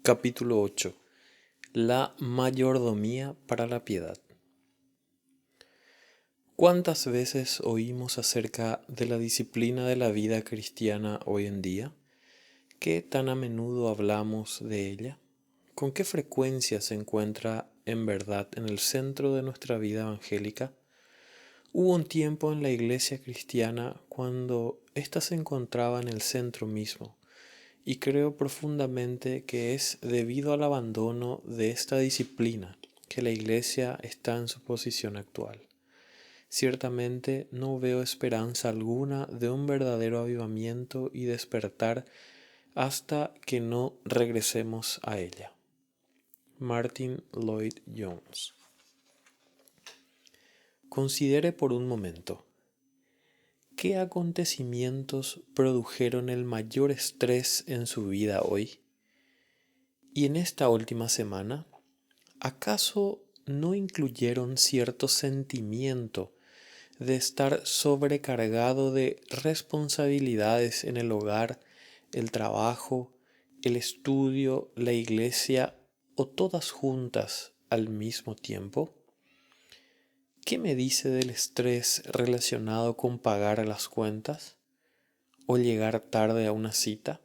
Capítulo 8. La mayordomía para la piedad. ¿Cuántas veces oímos acerca de la disciplina de la vida cristiana hoy en día? ¿Qué tan a menudo hablamos de ella? ¿Con qué frecuencia se encuentra en verdad en el centro de nuestra vida evangélica? Hubo un tiempo en la iglesia cristiana cuando ésta se encontraba en el centro mismo, y creo profundamente que es debido al abandono de esta disciplina que la iglesia está en su posición actual. Ciertamente no veo esperanza alguna de un verdadero avivamiento y despertar hasta que no regresemos a ella. Martin Lloyd Jones. Considere por un momento, ¿qué acontecimientos produjeron el mayor estrés en su vida hoy? Y en esta última semana, ¿acaso no incluyeron cierto sentimiento de estar sobrecargado de responsabilidades en el hogar, el trabajo, el estudio, la iglesia o todas juntas al mismo tiempo? ¿Qué me dice del estrés relacionado con pagar las cuentas o llegar tarde a una cita?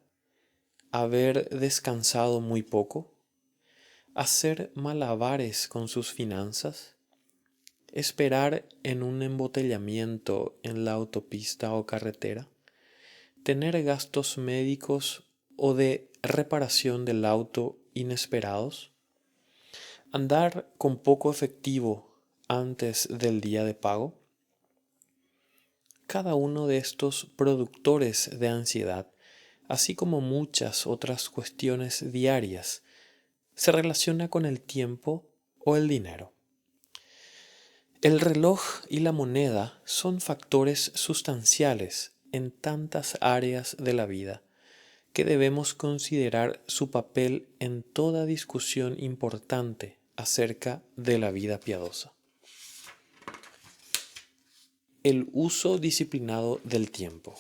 ¿Haber descansado muy poco? ¿Hacer malabares con sus finanzas? ¿Esperar en un embotellamiento en la autopista o carretera? ¿Tener gastos médicos o de reparación del auto inesperados? ¿Andar con poco efectivo antes del día de pago? Cada uno de estos productores de ansiedad, así como muchas otras cuestiones diarias, se relaciona con el tiempo o el dinero. El reloj y la moneda son factores sustanciales en tantas áreas de la vida que debemos considerar su papel en toda discusión importante acerca de la vida piadosa. El uso disciplinado del tiempo.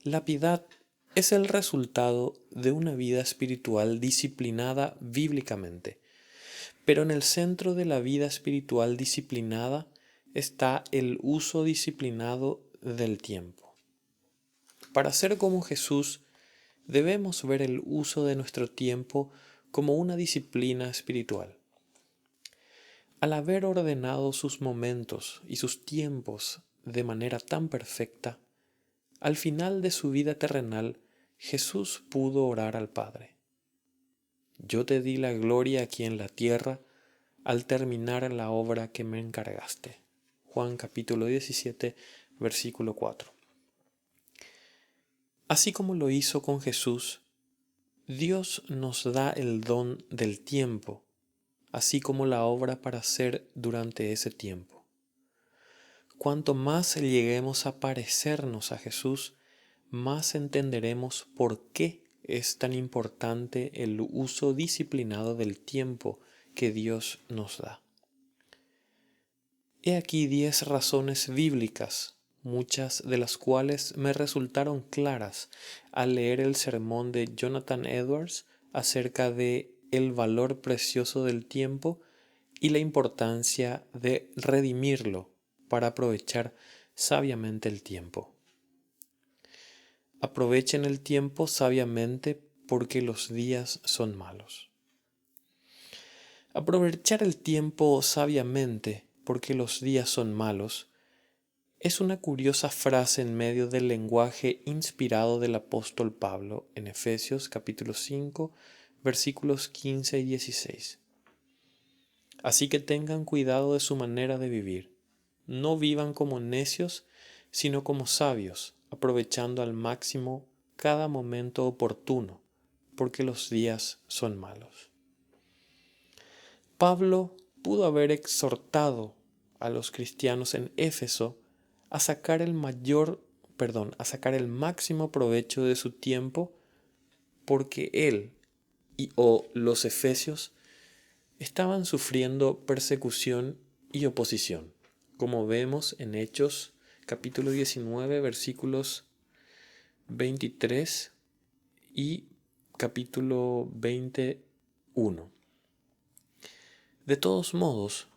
La piedad es el resultado de una vida espiritual disciplinada bíblicamente, pero en el centro de la vida espiritual disciplinada está el uso disciplinado del tiempo. Para ser como Jesús, debemos ver el uso de nuestro tiempo como una disciplina espiritual. Al haber ordenado sus momentos y sus tiempos de manera tan perfecta, al final de su vida terrenal, Jesús pudo orar al Padre. Yo te di la gloria aquí en la tierra al terminar la obra que me encargaste. Juan capítulo 17, versículo 4. Así como lo hizo con Jesús, Dios nos da el don del tiempo, así como la obra para hacer durante ese tiempo. Cuanto más lleguemos a parecernos a Jesús, más entenderemos por qué es tan importante el uso disciplinado del tiempo que Dios nos da. He aquí 10 razones bíblicas, muchas de las cuales me resultaron claras al leer el sermón de Jonathan Edwards acerca de el valor precioso del tiempo y la importancia de redimirlo para aprovechar sabiamente el tiempo. Aprovechen el tiempo sabiamente porque los días son malos. Aprovechar el tiempo sabiamente porque los días son malos es una curiosa frase en medio del lenguaje inspirado del apóstol Pablo en Efesios capítulo 5 versículos 15 y 16. Así que tengan cuidado de su manera de vivir. No vivan como necios, sino como sabios, aprovechando al máximo cada momento oportuno, porque los días son malos. Pablo pudo haber exhortado a los cristianos en Éfeso a sacar el máximo provecho de su tiempo, porque él o los efesios estaban sufriendo persecución y oposición, como vemos en Hechos capítulo 19 versículos 23 y capítulo 21. De todos modos,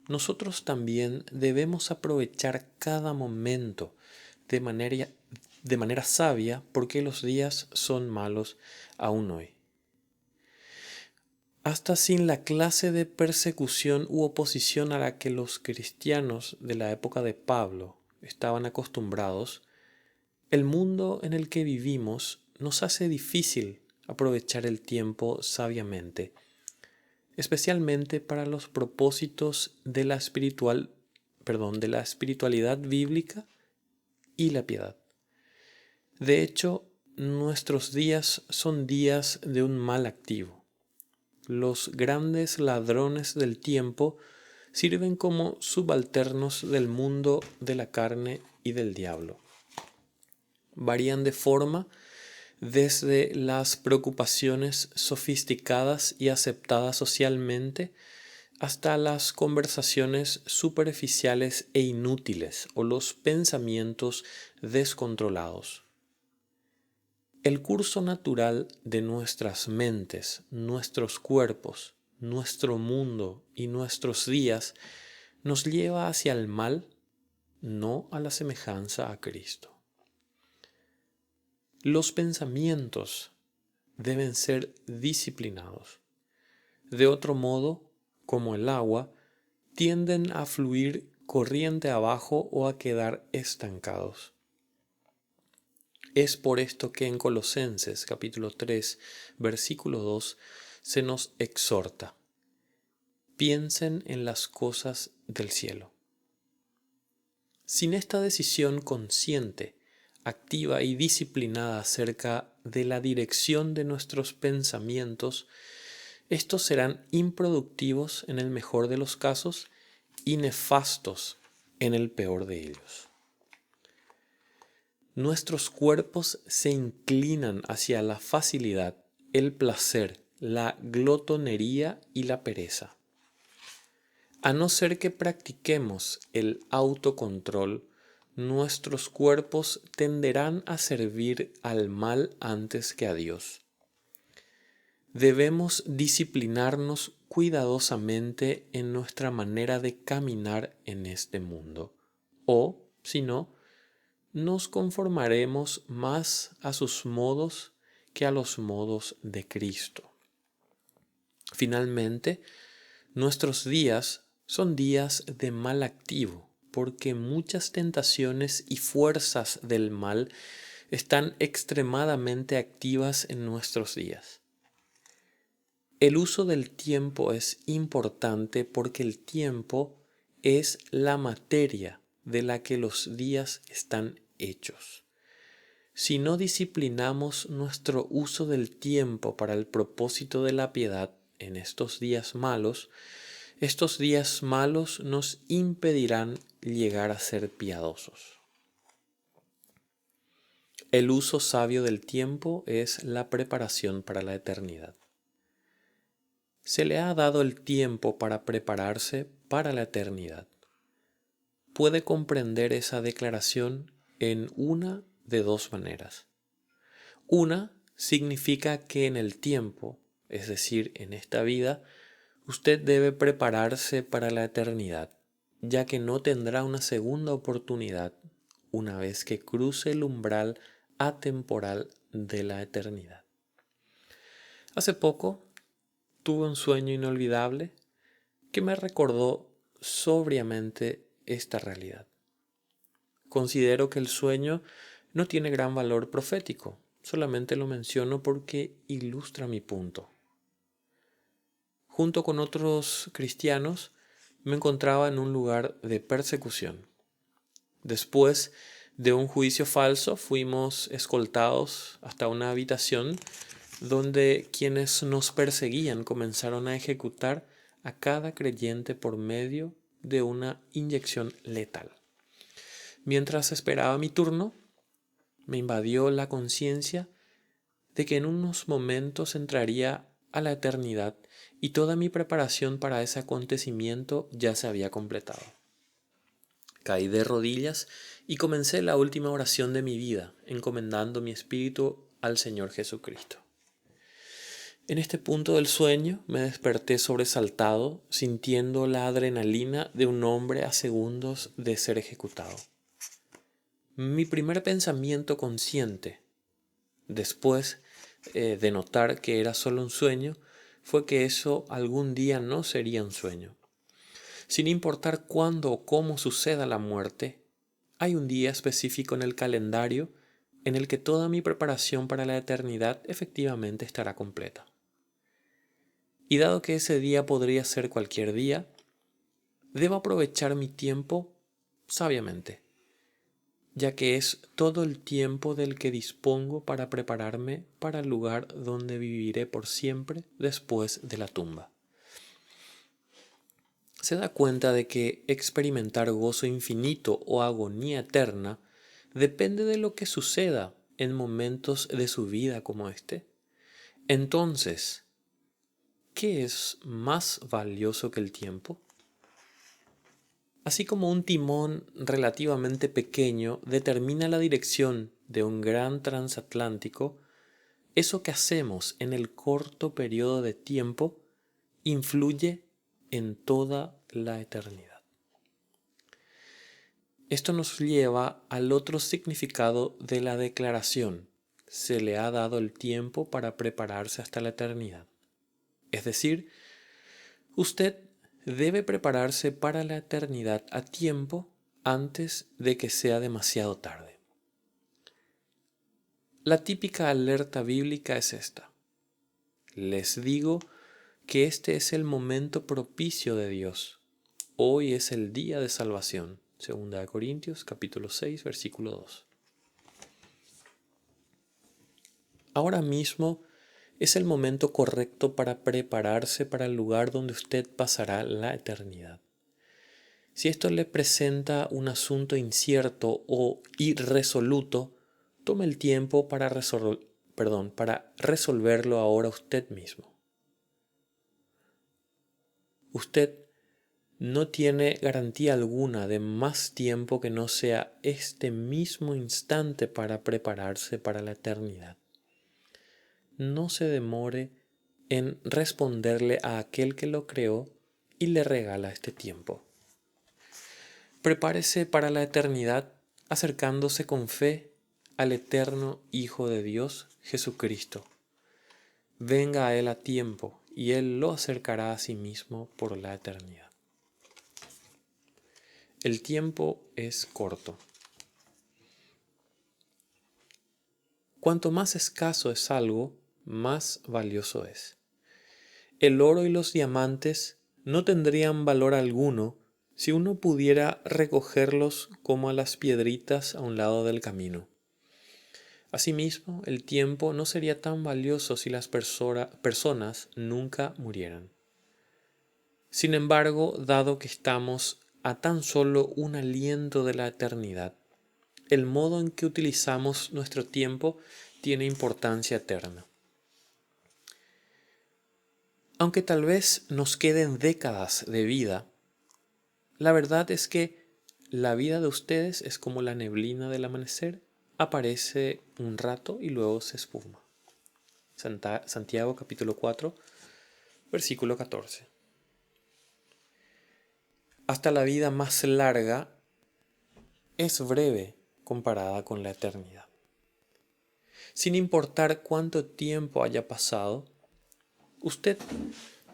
nosotros también debemos aprovechar cada momento de manera sabia, porque los días son malos aún hoy. Hasta sin la clase de persecución u oposición a la que los cristianos de la época de Pablo estaban acostumbrados, el mundo en el que vivimos nos hace difícil aprovechar el tiempo sabiamente, especialmente para los propósitos de la espiritualidad bíblica y la piedad. De hecho, nuestros días son días de un mal activo. Los grandes ladrones del tiempo sirven como subalternos del mundo de la carne y del diablo. Varían de forma desde las preocupaciones sofisticadas y aceptadas socialmente hasta las conversaciones superficiales e inútiles o los pensamientos descontrolados. El curso natural de nuestras mentes, nuestros cuerpos, nuestro mundo y nuestros días nos lleva hacia el mal, no a la semejanza a Cristo. Los pensamientos deben ser disciplinados. De otro modo, como el agua, tienden a fluir corriente abajo o a quedar estancados. Es por esto que en Colosenses capítulo 3, versículo 2, se nos exhorta: piensen en las cosas del cielo. Sin esta decisión consciente, activa y disciplinada acerca de la dirección de nuestros pensamientos, estos serán improductivos en el mejor de los casos y nefastos en el peor de ellos. Nuestros cuerpos se inclinan hacia la facilidad, el placer, la glotonería y la pereza. A no ser que practiquemos el autocontrol, nuestros cuerpos tenderán a servir al mal antes que a Dios. Debemos disciplinarnos cuidadosamente en nuestra manera de caminar en este mundo, o, si no, nos conformaremos más a sus modos que a los modos de Cristo. Finalmente, nuestros días son días de mal activo, porque muchas tentaciones y fuerzas del mal están extremadamente activas en nuestros días. El uso del tiempo es importante porque el tiempo es la materia de la que los días están hechos. Si no disciplinamos nuestro uso del tiempo para el propósito de la piedad en estos días malos nos impedirán llegar a ser piadosos. El uso sabio del tiempo es la preparación para la eternidad. Se le ha dado el tiempo para prepararse para la eternidad. Puede comprender esa declaración en una de dos maneras. Una significa que en el tiempo, es decir, en esta vida, usted debe prepararse para la eternidad, ya que no tendrá una segunda oportunidad una vez que cruce el umbral atemporal de la eternidad. Hace poco tuve un sueño inolvidable que me recordó sobriamente esta realidad. Considero que el sueño no tiene gran valor profético, solamente lo menciono porque ilustra mi punto. Junto con otros cristianos, me encontraba en un lugar de persecución. Después de un juicio falso, fuimos escoltados hasta una habitación donde quienes nos perseguían comenzaron a ejecutar a cada creyente por medio de una inyección letal. Mientras esperaba mi turno, me invadió la conciencia de que en unos momentos entraría a la eternidad y toda mi preparación para ese acontecimiento ya se había completado. Caí de rodillas y comencé la última oración de mi vida, encomendando mi espíritu al Señor Jesucristo. En este punto del sueño me desperté sobresaltado, sintiendo la adrenalina de un hombre a segundos de ser ejecutado. Mi primer pensamiento consciente, después de notar que era solo un sueño, fue que eso algún día no sería un sueño. Sin importar cuándo o cómo suceda la muerte, hay un día específico en el calendario en el que toda mi preparación para la eternidad efectivamente estará completa. Y dado que ese día podría ser cualquier día, debo aprovechar mi tiempo sabiamente, ya que es todo el tiempo del que dispongo para prepararme para el lugar donde viviré por siempre después de la tumba. Se da cuenta de que experimentar gozo infinito o agonía eterna depende de lo que suceda en momentos de su vida como este. Entonces, ¿qué es más valioso que el tiempo? Así como un timón relativamente pequeño determina la dirección de un gran transatlántico, eso que hacemos en el corto periodo de tiempo influye en toda la eternidad. Esto nos lleva al otro significado de la declaración: se le ha dado el tiempo para prepararse hasta la eternidad. Es decir, usted debe prepararse para la eternidad a tiempo antes de que sea demasiado tarde. La típica alerta bíblica es esta: les digo que este es el momento propicio de Dios. Hoy es el día de salvación. 2 Corintios capítulo 6, versículo 2. Ahora mismo es el momento correcto para prepararse para el lugar donde usted pasará la eternidad. Si esto le presenta un asunto incierto o irresoluto, tome el tiempo para resolverlo ahora usted mismo. Usted no tiene garantía alguna de más tiempo que no sea este mismo instante para prepararse para la eternidad. No se demore en responderle a aquel que lo creó y le regala este tiempo. Prepárese para la eternidad acercándose con fe al eterno Hijo de Dios, Jesucristo. Venga a Él a tiempo y Él lo acercará a sí mismo por la eternidad. El tiempo es corto. Cuanto más escaso es algo, más valioso es. El oro y los diamantes no tendrían valor alguno si uno pudiera recogerlos como a las piedritas a un lado del camino. Asimismo, el tiempo no sería tan valioso si las personas nunca murieran. Sin embargo, dado que estamos a tan solo un aliento de la eternidad, el modo en que utilizamos nuestro tiempo tiene importancia eterna. Aunque tal vez nos queden décadas de vida, la verdad es que la vida de ustedes es como la neblina del amanecer: aparece un rato y luego se esfuma. Santiago capítulo 4, versículo 14. Hasta la vida más larga es breve comparada con la eternidad. Sin importar cuánto tiempo haya pasado, usted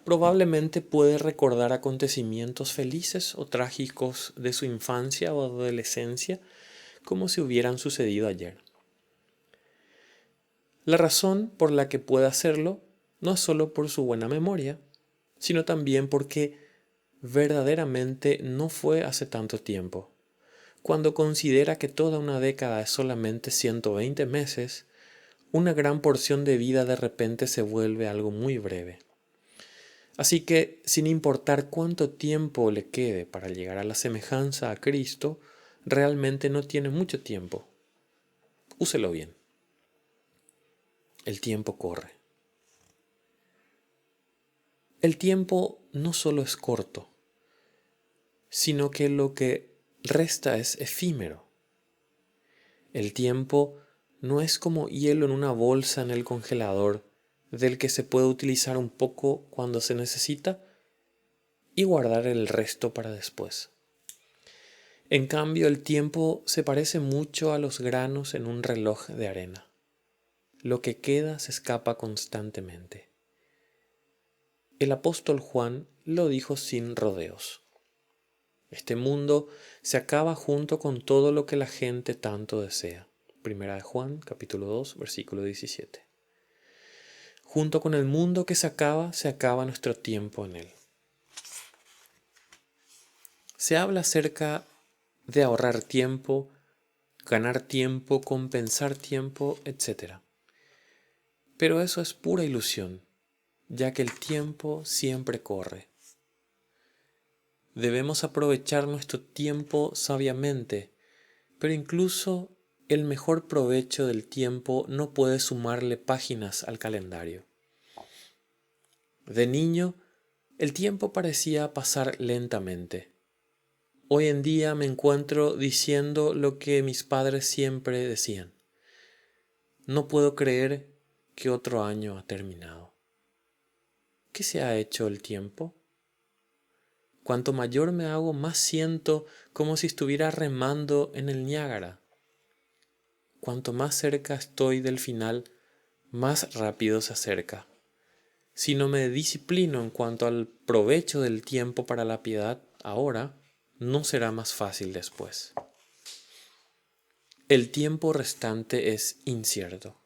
probablemente puede recordar acontecimientos felices o trágicos de su infancia o adolescencia como si hubieran sucedido ayer. La razón por la que puede hacerlo no es solo por su buena memoria, sino también porque verdaderamente no fue hace tanto tiempo. Cuando considera que toda una década es solamente 120 meses, una gran porción de vida de repente se vuelve algo muy breve. Así que, sin importar cuánto tiempo le quede para llegar a la semejanza a Cristo, realmente no tiene mucho tiempo. Úselo bien. El tiempo corre. El tiempo no solo es corto, sino que lo que resta es efímero. El tiempo no es como hielo en una bolsa en el congelador del que se puede utilizar un poco cuando se necesita y guardar el resto para después. En cambio, el tiempo se parece mucho a los granos en un reloj de arena. Lo que queda se escapa constantemente. El apóstol Juan lo dijo sin rodeos. Este mundo se acaba junto con todo lo que la gente tanto desea. Primera de Juan, capítulo 2, versículo 17. Junto con el mundo que se acaba nuestro tiempo en él. Se habla acerca de ahorrar tiempo, ganar tiempo, compensar tiempo, etc. Pero eso es pura ilusión, ya que el tiempo siempre corre. Debemos aprovechar nuestro tiempo sabiamente, pero incluso el mejor provecho del tiempo no puede sumarle páginas al calendario. De niño, el tiempo parecía pasar lentamente. Hoy en día me encuentro diciendo lo que mis padres siempre decían. No puedo creer que otro año ha terminado. ¿Qué se ha hecho el tiempo? Cuanto mayor me hago, más siento como si estuviera remando en el Niágara. Cuanto más cerca estoy del final, más rápido se acerca. Si no me disciplino en cuanto al provecho del tiempo para la piedad ahora, no será más fácil después. El tiempo restante es incierto.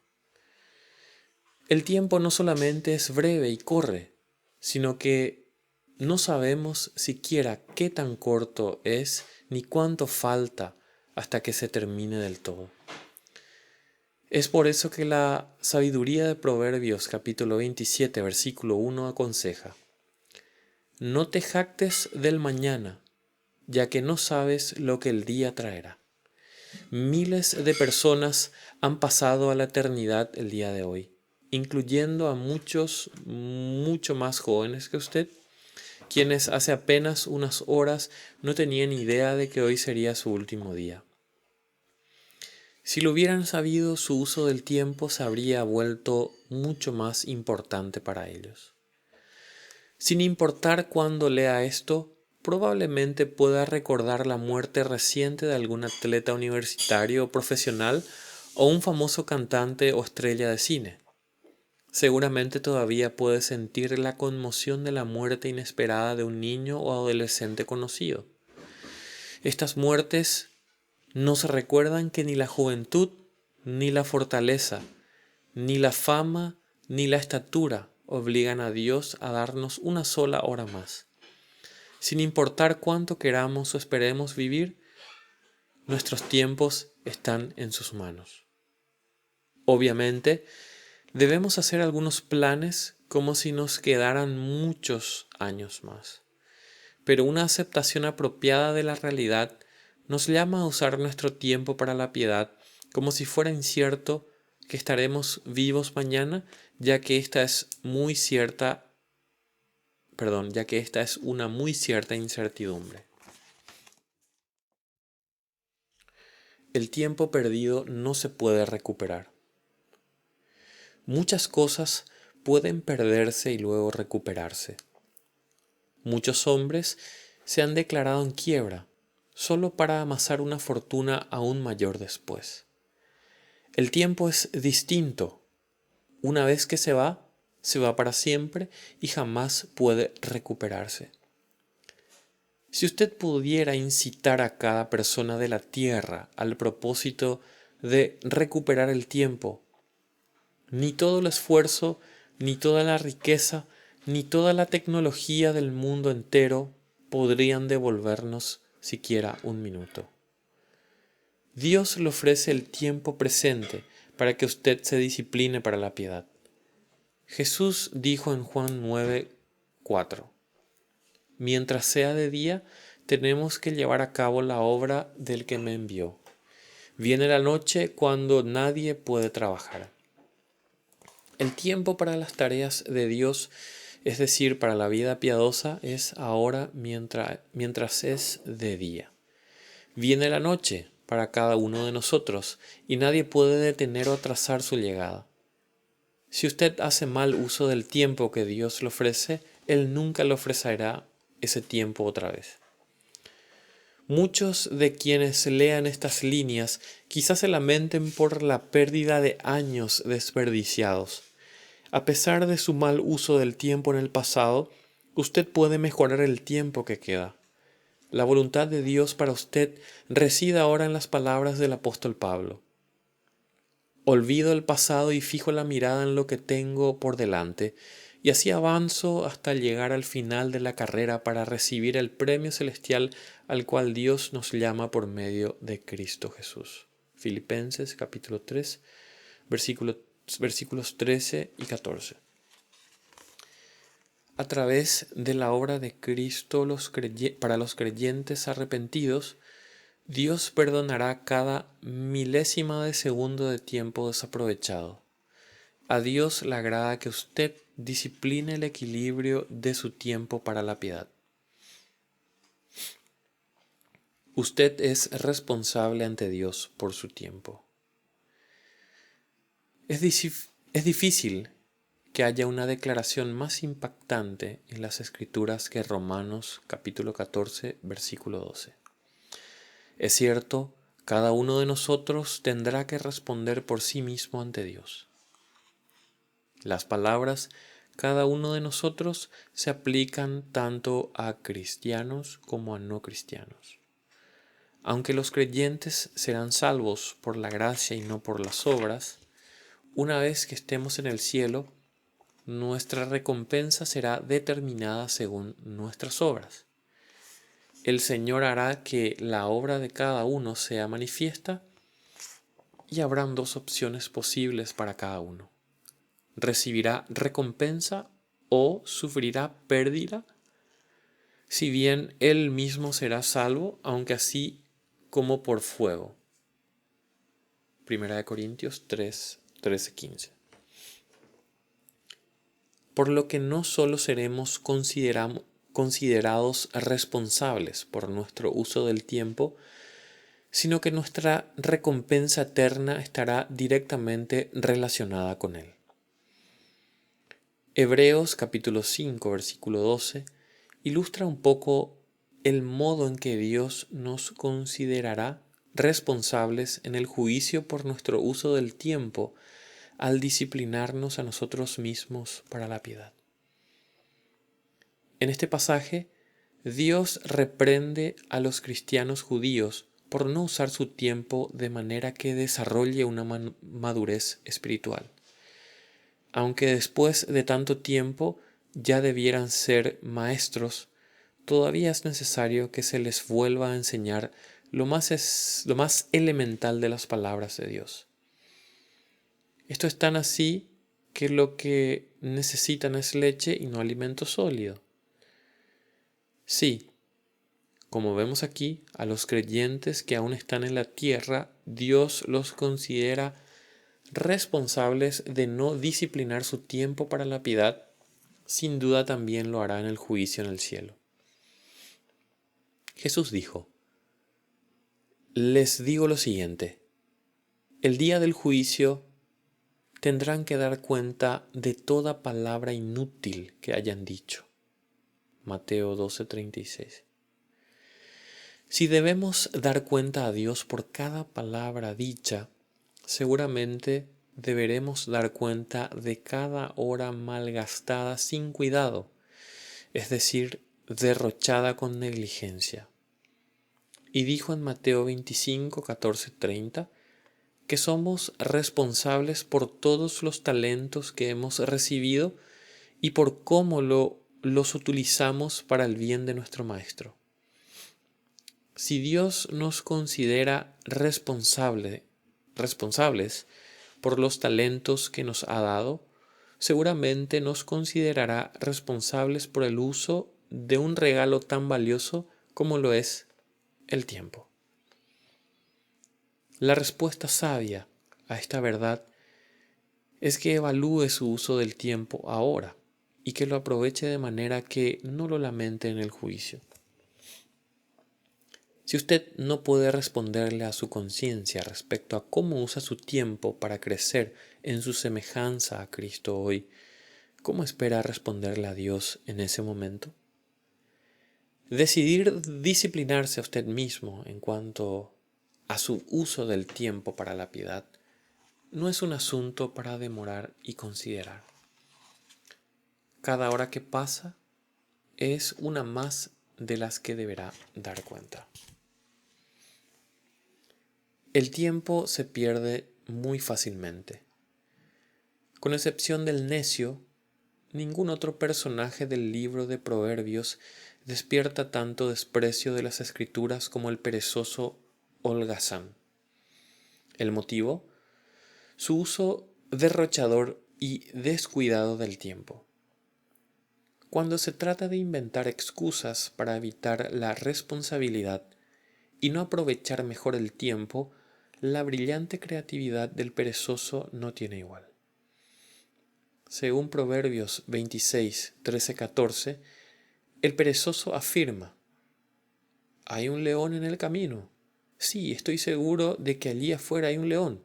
El tiempo no solamente es breve y corre, sino que no sabemos siquiera qué tan corto es ni cuánto falta hasta que se termine del todo. Es por eso que la sabiduría de Proverbios capítulo 27 versículo 1 aconseja: no te jactes del mañana, ya que no sabes lo que el día traerá. Miles de personas han pasado a la eternidad el día de hoy, incluyendo a muchos mucho más jóvenes que usted, quienes hace apenas unas horas no tenían idea de que hoy sería su último día. Si lo hubieran sabido, su uso del tiempo se habría vuelto mucho más importante para ellos. Sin importar cuándo lea esto, probablemente pueda recordar la muerte reciente de algún atleta universitario o profesional o un famoso cantante o estrella de cine. Seguramente todavía puede sentir la conmoción de la muerte inesperada de un niño o adolescente conocido. Estas muertes nos recuerdan que ni la juventud, ni la fortaleza, ni la fama, ni la estatura obligan a Dios a darnos una sola hora más. Sin importar cuánto queramos o esperemos vivir, nuestros tiempos están en sus manos. Obviamente, debemos hacer algunos planes como si nos quedaran muchos años más. Pero una aceptación apropiada de la realidad nos llama a usar nuestro tiempo para la piedad como si fuera incierto que estaremos vivos mañana, ya que esta es una muy cierta incertidumbre. El tiempo perdido no se puede recuperar. Muchas cosas pueden perderse y luego recuperarse. Muchos hombres se han declarado en quiebra solo para amasar una fortuna aún mayor después. El tiempo es distinto. Una vez que se va para siempre y jamás puede recuperarse. Si usted pudiera incitar a cada persona de la tierra al propósito de recuperar el tiempo, ni todo el esfuerzo, ni toda la riqueza, ni toda la tecnología del mundo entero podrían devolvernos siquiera un minuto. Dios le ofrece el tiempo presente para que usted se discipline para la piedad. Jesús dijo en Juan 9:4: mientras sea de día, tenemos que llevar a cabo la obra del que me envió. Viene la noche cuando nadie puede trabajar. El tiempo para las tareas de Dios, es decir, para la vida piadosa, es ahora mientras es de día. Viene la noche para cada uno de nosotros y nadie puede detener o atrasar su llegada. Si usted hace mal uso del tiempo que Dios le ofrece, Él nunca le ofrecerá ese tiempo otra vez. Muchos de quienes lean estas líneas quizás se lamenten por la pérdida de años desperdiciados. A pesar de su mal uso del tiempo en el pasado, usted puede mejorar el tiempo que queda. La voluntad de Dios para usted reside ahora en las palabras del apóstol Pablo. Olvido el pasado y fijo la mirada en lo que tengo por delante, y así avanzo hasta llegar al final de la carrera para recibir el premio celestial al cual Dios nos llama por medio de Cristo Jesús. Filipenses capítulo 3, versículos 13 y 14. A través de la obra de Cristo para los creyentes arrepentidos, Dios perdonará cada milésima de segundo de tiempo desaprovechado. A Dios le agrada que usted discipline el equilibrio de su tiempo para la piedad. Usted es responsable ante Dios por su tiempo. Es difícil que haya una declaración más impactante en las Escrituras que Romanos capítulo 14, versículo 12. Es cierto, cada uno de nosotros tendrá que responder por sí mismo ante Dios. Las palabras cada uno de nosotros se aplican tanto a cristianos como a no cristianos. Aunque los creyentes serán salvos por la gracia y no por las obras, una vez que estemos en el cielo, nuestra recompensa será determinada según nuestras obras. El Señor hará que la obra de cada uno sea manifiesta y habrán dos opciones posibles para cada uno. Recibirá recompensa o sufrirá pérdida, si bien él mismo será salvo, aunque así como por fuego. 1 Corintios 3, 13-15. Por lo que no solo seremos considerados responsables por nuestro uso del tiempo, sino que nuestra recompensa eterna estará directamente relacionada con él. Hebreos capítulo 5, versículo 12, ilustra un poco el modo en que Dios nos considerará responsables en el juicio por nuestro uso del tiempo al disciplinarnos a nosotros mismos para la piedad. En este pasaje, Dios reprende a los cristianos judíos por no usar su tiempo de manera que desarrolle una madurez espiritual. Aunque después de tanto tiempo ya debieran ser maestros, todavía es necesario que se les vuelva a enseñar lo más elemental de las palabras de Dios. Esto es tan así que lo que necesitan es leche y no alimento sólido. Sí, como vemos aquí, a los creyentes que aún están en la tierra, Dios los considera responsables de no disciplinar su tiempo para la piedad. Sin duda también lo hará en el juicio en el cielo. Jesús dijo: les digo lo siguiente, el día del juicio tendrán que dar cuenta de toda palabra inútil que hayan dicho. Mateo 12:36. Si debemos dar cuenta a Dios por cada palabra dicha, seguramente deberemos dar cuenta de cada hora malgastada sin cuidado, es decir, derrochada con negligencia. Y dijo en Mateo 25, 14, 30, que somos responsables por todos los talentos que hemos recibido y por cómo los utilizamos para el bien de nuestro Maestro. Si Dios nos considera responsables por los talentos que nos ha dado, seguramente nos considerará responsables por el uso de un regalo tan valioso como lo es el tiempo. La respuesta sabia a esta verdad es que evalúe su uso del tiempo ahora y que lo aproveche de manera que no lo lamente en el juicio. Si usted no puede responderle a su conciencia respecto a cómo usa su tiempo para crecer en su semejanza a Cristo hoy, ¿cómo espera responderle a Dios en ese momento? Decidir disciplinarse a usted mismo en cuanto a su uso del tiempo para la piedad no es un asunto para demorar y considerar. Cada hora que pasa es una más de las que deberá dar cuenta. El tiempo se pierde muy fácilmente. Con excepción del necio, ningún otro personaje del libro de Proverbios despierta tanto desprecio de las escrituras como el perezoso holgazán. ¿El motivo? Su uso derrochador y descuidado del tiempo. Cuando se trata de inventar excusas para evitar la responsabilidad y no aprovechar mejor el tiempo, la brillante creatividad del perezoso no tiene igual. Según Proverbios 26, 13, 14, el perezoso afirma: «Hay un león en el camino. Sí, estoy seguro de que allí afuera hay un león».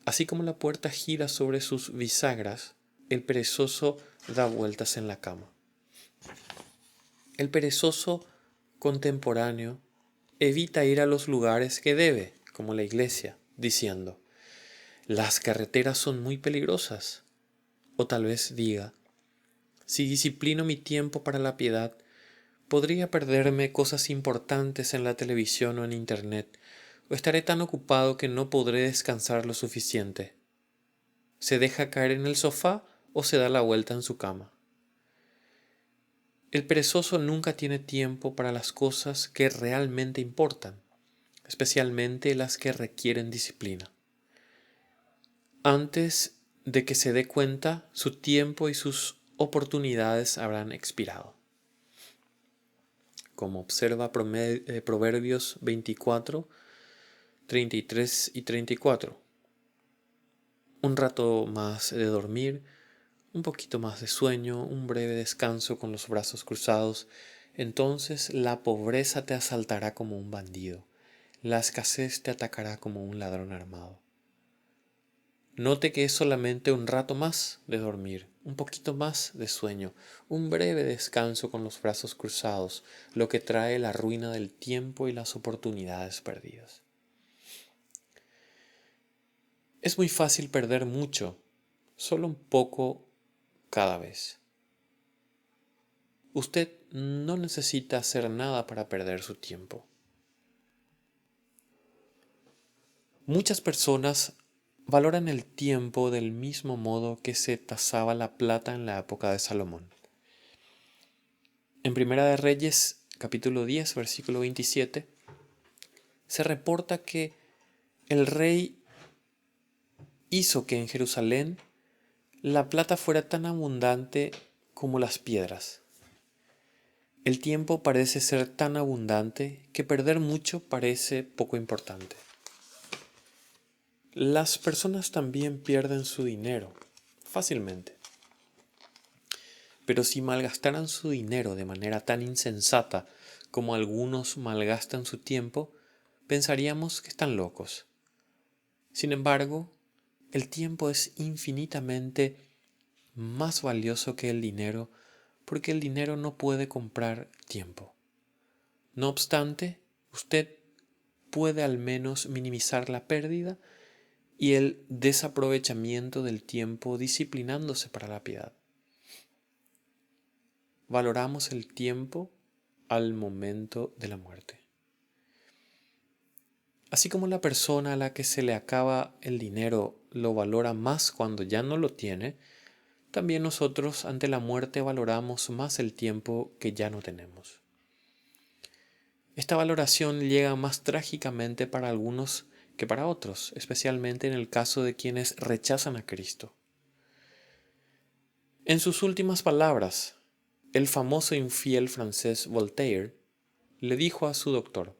Así como la puerta gira sobre sus bisagras, el perezoso da vueltas en la cama. El perezoso contemporáneo evita ir a los lugares que debe, como la iglesia, diciendo: «Las carreteras son muy peligrosas». O tal vez diga: «Si disciplino mi tiempo para la piedad, podría perderme cosas importantes en la televisión o en internet, o estaré tan ocupado que no podré descansar lo suficiente». ¿Se deja caer en el sofá o se da la vuelta en su cama? El perezoso nunca tiene tiempo para las cosas que realmente importan, especialmente las que requieren disciplina. Antes de que se dé cuenta, su tiempo y sus oportunidades habrán expirado. Como observa Proverbios 24, 33 y 34. Un rato más de dormir, un poquito más de sueño, un breve descanso con los brazos cruzados, entonces la pobreza te asaltará como un bandido, la escasez te atacará como un ladrón armado. Note que es solamente un rato más de dormir, un poquito más de sueño, un breve descanso con los brazos cruzados, lo que trae la ruina del tiempo y las oportunidades perdidas. Es muy fácil perder mucho, solo un poco cada vez. Usted no necesita hacer nada para perder su tiempo. Muchas personas valoran el tiempo del mismo modo que se tasaba la plata en la época de Salomón. En Primera de Reyes, capítulo 10, versículo 27, se reporta que el rey hizo que en Jerusalén la plata fuera tan abundante como las piedras. El tiempo parece ser tan abundante que perder mucho parece poco importante. Las personas también pierden su dinero fácilmente. Pero si malgastaran su dinero de manera tan insensata como algunos malgastan su tiempo, pensaríamos que están locos. Sin embargo, el tiempo es infinitamente más valioso que el dinero porque el dinero no puede comprar tiempo. No obstante, usted puede al menos minimizar la pérdida y el desaprovechamiento del tiempo disciplinándose para la piedad. Valoramos el tiempo al momento de la muerte. Así como la persona a la que se le acaba el dinero lo valora más cuando ya no lo tiene, también nosotros ante la muerte valoramos más el tiempo que ya no tenemos. Esta valoración llega más trágicamente para algunos que para otros, especialmente en el caso de quienes rechazan a Cristo. En sus últimas palabras, el famoso infiel francés Voltaire le dijo a su doctor: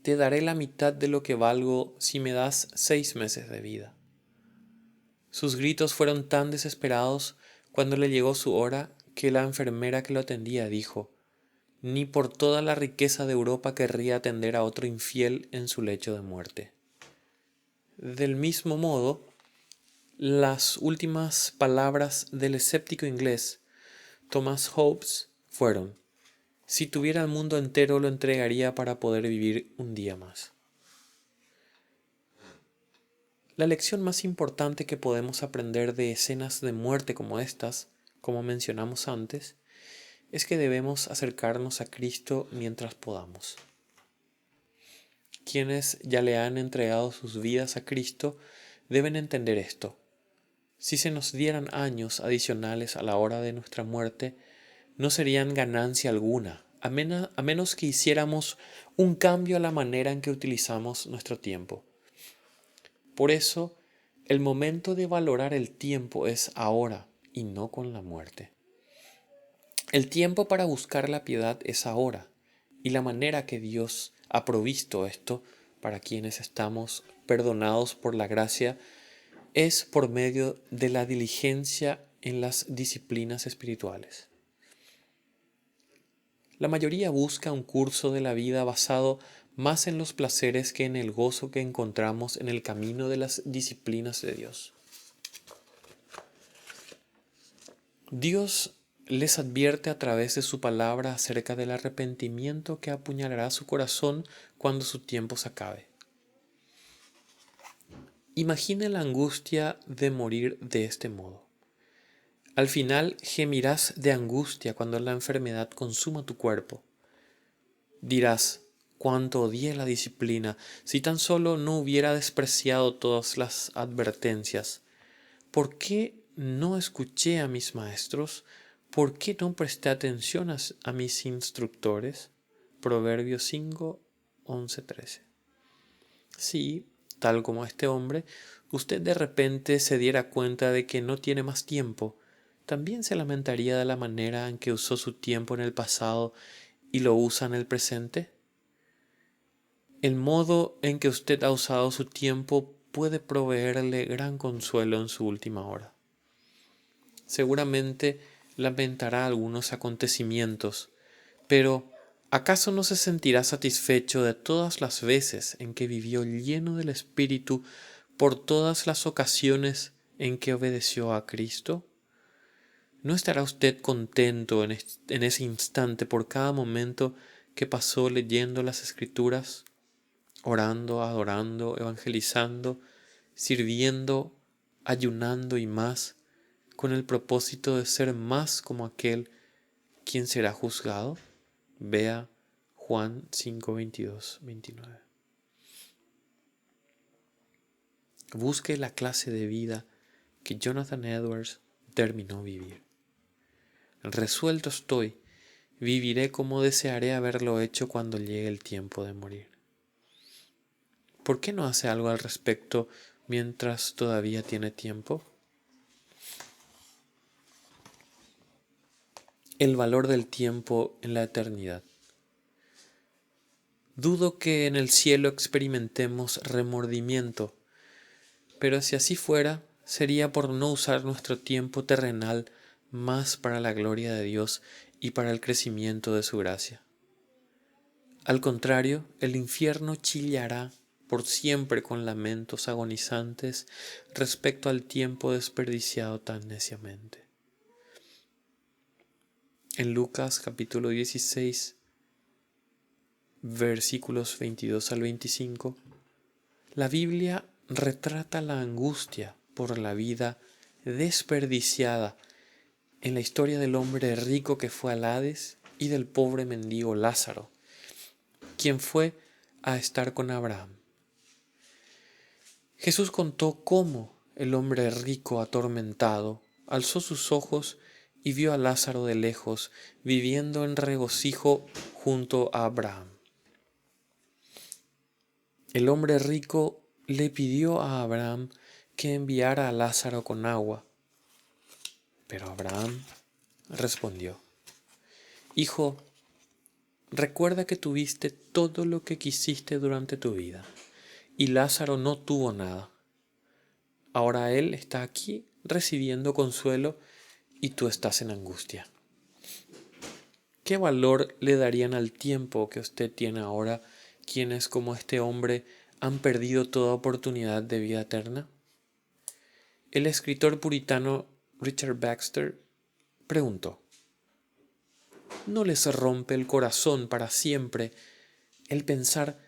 «Te daré la mitad de lo que valgo si me das 6 meses de vida». Sus gritos fueron tan desesperados cuando le llegó su hora que la enfermera que lo atendía dijo: ni por toda la riqueza de Europa querría atender a otro infiel en su lecho de muerte. Del mismo modo, las últimas palabras del escéptico inglés Thomas Hobbes fueron: si tuviera el mundo entero lo entregaría para poder vivir un día más. La lección más importante que podemos aprender de escenas de muerte como estas, como mencionamos antes, es que debemos acercarnos a Cristo mientras podamos. Quienes ya le han entregado sus vidas a Cristo deben entender esto. Si se nos dieran años adicionales a la hora de nuestra muerte, no serían ganancia alguna, a menos que hiciéramos un cambio a la manera en que utilizamos nuestro tiempo. Por eso, el momento de valorar el tiempo es ahora y no con la muerte. El tiempo para buscar la piedad es ahora, y la manera que Dios ha provisto esto para quienes estamos perdonados por la gracia es por medio de la diligencia en las disciplinas espirituales. La mayoría busca un curso de la vida basado más en los placeres que en el gozo que encontramos en el camino de las disciplinas de Dios. Dios les advierte a través de su palabra acerca del arrepentimiento que apuñalará su corazón cuando su tiempo se acabe. Imagine la angustia de morir de este modo. Al final gemirás de angustia cuando la enfermedad consuma tu cuerpo. Dirás: cuánto odié la disciplina, si tan solo no hubiera despreciado todas las advertencias. ¿Por qué no escuché a mis maestros? ¿Por qué no presté atención a mis instructores? Proverbios 5, 11, 13. Si, tal como este hombre, usted de repente se diera cuenta de que no tiene más tiempo, también se lamentaría de la manera en que usó su tiempo en el pasado y lo usa en el presente. El modo en que usted ha usado su tiempo puede proveerle gran consuelo en su última hora. Seguramente lamentará algunos acontecimientos, pero ¿acaso no se sentirá satisfecho de todas las veces en que vivió lleno del Espíritu, por todas las ocasiones en que obedeció a Cristo? ¿No estará usted contento en ese instante por cada momento que pasó leyendo las Escrituras, orando, adorando, evangelizando, sirviendo, ayunando y más, con el propósito de ser más como aquel quien será juzgado? Vea Juan 5, 22, 29. Busque la clase de vida que Jonathan Edwards terminó vivir. Resuelto estoy, viviré como desearé haberlo hecho cuando llegue el tiempo de morir. ¿Por qué no hace algo al respecto mientras todavía tiene tiempo? El valor del tiempo en la eternidad. Dudo que en el cielo experimentemos remordimiento, pero si así fuera, sería por no usar nuestro tiempo terrenal más para la gloria de Dios y para el crecimiento de su gracia. Al contrario, el infierno chillará por siempre con lamentos agonizantes respecto al tiempo desperdiciado tan neciamente. En Lucas capítulo 16, versículos 22 al 25, la Biblia retrata la angustia por la vida desperdiciada en la historia del hombre rico que fue al Hades y del pobre mendigo Lázaro, quien fue a estar con Abraham. Jesús contó cómo el hombre rico atormentado alzó sus ojos y vio a Lázaro de lejos viviendo en regocijo junto a Abraham. El hombre rico le pidió a Abraham que enviara a Lázaro con agua, pero Abraham respondió: Hijo, recuerda que tuviste todo lo que quisiste durante tu vida, y Lázaro no tuvo nada. Ahora él está aquí recibiendo consuelo y tú estás en angustia. ¿Qué valor le darían al tiempo que usted tiene ahora quienes como este hombre han perdido toda oportunidad de vida eterna? El escritor puritano Richard Baxter preguntó: ¿no les rompe el corazón para siempre el pensar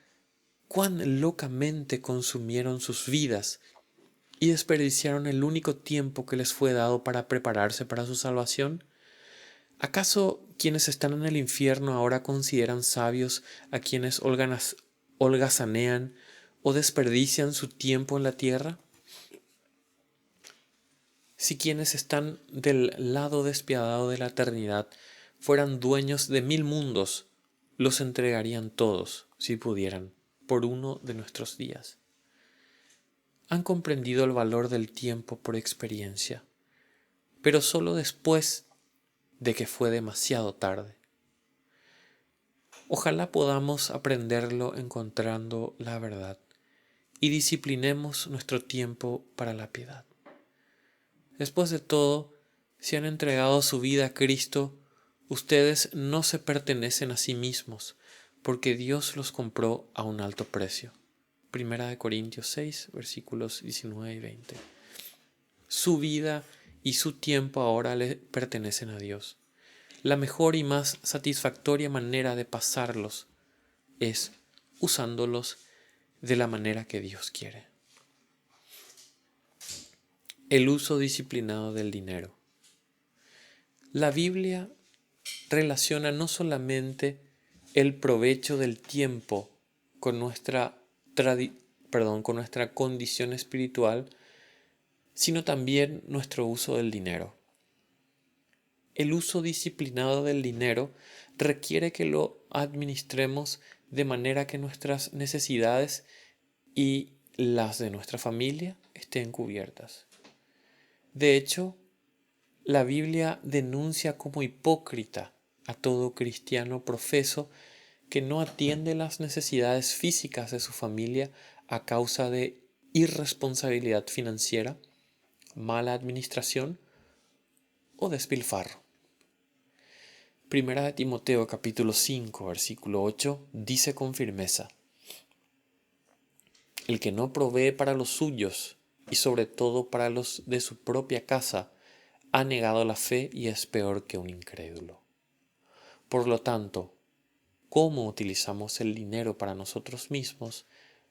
cuán locamente consumieron sus vidas y desperdiciaron el único tiempo que les fue dado para prepararse para su salvación? ¿Acaso quienes están en el infierno ahora consideran sabios a quienes holgazanean o desperdician su tiempo en la tierra? Si quienes están del lado despiadado de la eternidad fueran dueños de 1000 mundos, los entregarían todos, si pudieran, por uno de nuestros días. Han comprendido el valor del tiempo por experiencia, pero solo después de que fue demasiado tarde. Ojalá podamos aprenderlo encontrando la verdad y disciplinemos nuestro tiempo para la piedad. Después de todo, si han entregado su vida a Cristo, ustedes no se pertenecen a sí mismos, porque Dios los compró a un alto precio. Primera de Corintios 6, versículos 19 y 20. Su vida y su tiempo ahora le pertenecen a Dios. La mejor y más satisfactoria manera de pasarlos es usándolos de la manera que Dios quiere. El uso disciplinado del dinero. La Biblia relaciona no solamente el provecho del tiempo con nuestra condición espiritual, sino también nuestro uso del dinero. El uso disciplinado del dinero requiere que lo administremos de manera que nuestras necesidades y las de nuestra familia estén cubiertas. De hecho, la Biblia denuncia como hipócrita a todo cristiano profeso que no atiende las necesidades físicas de su familia a causa de irresponsabilidad financiera, mala administración o despilfarro. Primera de Timoteo capítulo 5 versículo 8 dice con firmeza: el que no provee para los suyos y sobre todo para los de su propia casa ha negado la fe y es peor que un incrédulo. Por lo tanto, cómo utilizamos el dinero para nosotros mismos,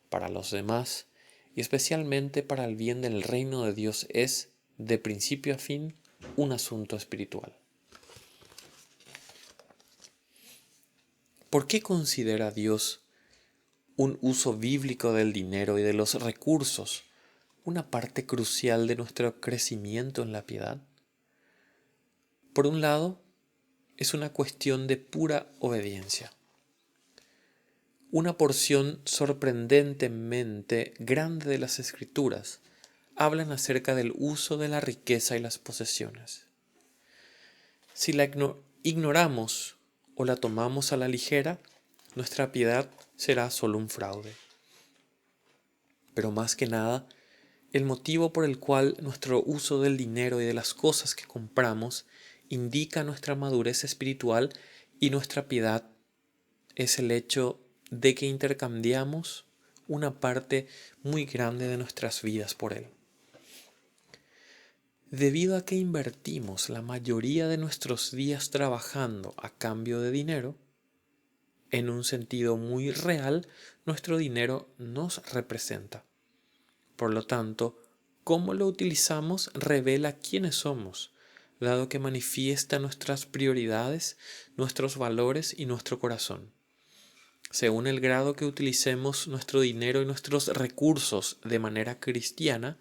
para los demás y especialmente para el bien del reino de Dios es, de principio a fin, un asunto espiritual. ¿Por qué considera Dios un uso bíblico del dinero y de los recursos una parte crucial de nuestro crecimiento en la piedad? Por un lado, es una cuestión de pura obediencia. Una porción sorprendentemente grande de las Escrituras hablan acerca del uso de la riqueza y las posesiones. Si la ignoramos o la tomamos a la ligera, nuestra piedad será solo un fraude. Pero más que nada, el motivo por el cual nuestro uso del dinero y de las cosas que compramos indica nuestra madurez espiritual y nuestra piedad es el hecho de que intercambiamos una parte muy grande de nuestras vidas por él. Debido a que invertimos la mayoría de nuestros días trabajando a cambio de dinero, en un sentido muy real, nuestro dinero nos representa. Por lo tanto, cómo lo utilizamos revela quiénes somos, dado que manifiesta nuestras prioridades, nuestros valores y nuestro corazón. Según el grado que utilicemos nuestro dinero y nuestros recursos de manera cristiana,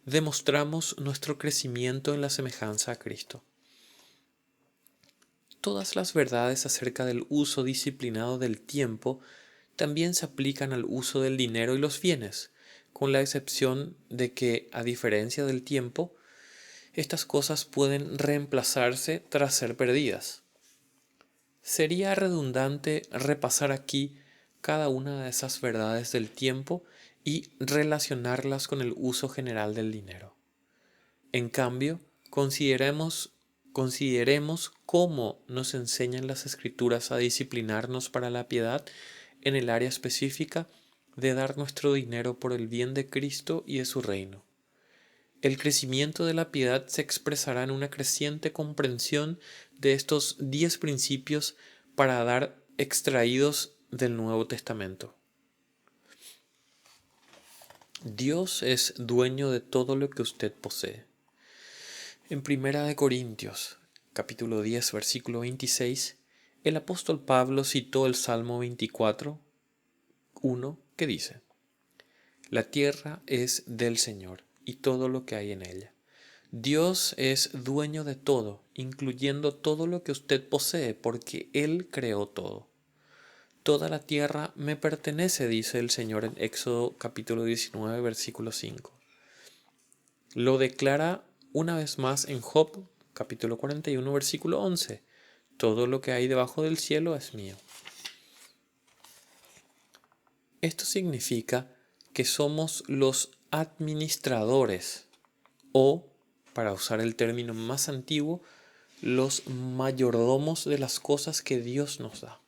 demostramos nuestro crecimiento en la semejanza a Cristo. Todas las verdades acerca del uso disciplinado del tiempo también se aplican al uso del dinero y los bienes, con la excepción de que, a diferencia del tiempo, estas cosas pueden reemplazarse tras ser perdidas. Sería redundante repasar aquí cada una de esas verdades del tiempo y relacionarlas con el uso general del dinero. En cambio, consideremos Consideremos cómo nos enseñan las Escrituras a disciplinarnos para la piedad en el área específica de dar nuestro dinero por el bien de Cristo y de su reino. El crecimiento de la piedad se expresará en una creciente comprensión de estos 10 principios para dar extraídos del Nuevo Testamento. Dios es dueño de todo lo que usted posee. En 1 Corintios, capítulo 10, versículo 26, el apóstol Pablo citó el Salmo 24, 1, que dice: La tierra es del Señor y todo lo que hay en ella. Dios es dueño de todo, incluyendo todo lo que usted posee, porque Él creó todo. Toda la tierra me pertenece, dice el Señor en Éxodo capítulo 19, versículo 5. Lo declara una vez más en Job capítulo 41, versículo 11. Todo lo que hay debajo del cielo es mío. Esto significa que somos los administradores o, para usar el término más antiguo, los mayordomos de las cosas que Dios nos da.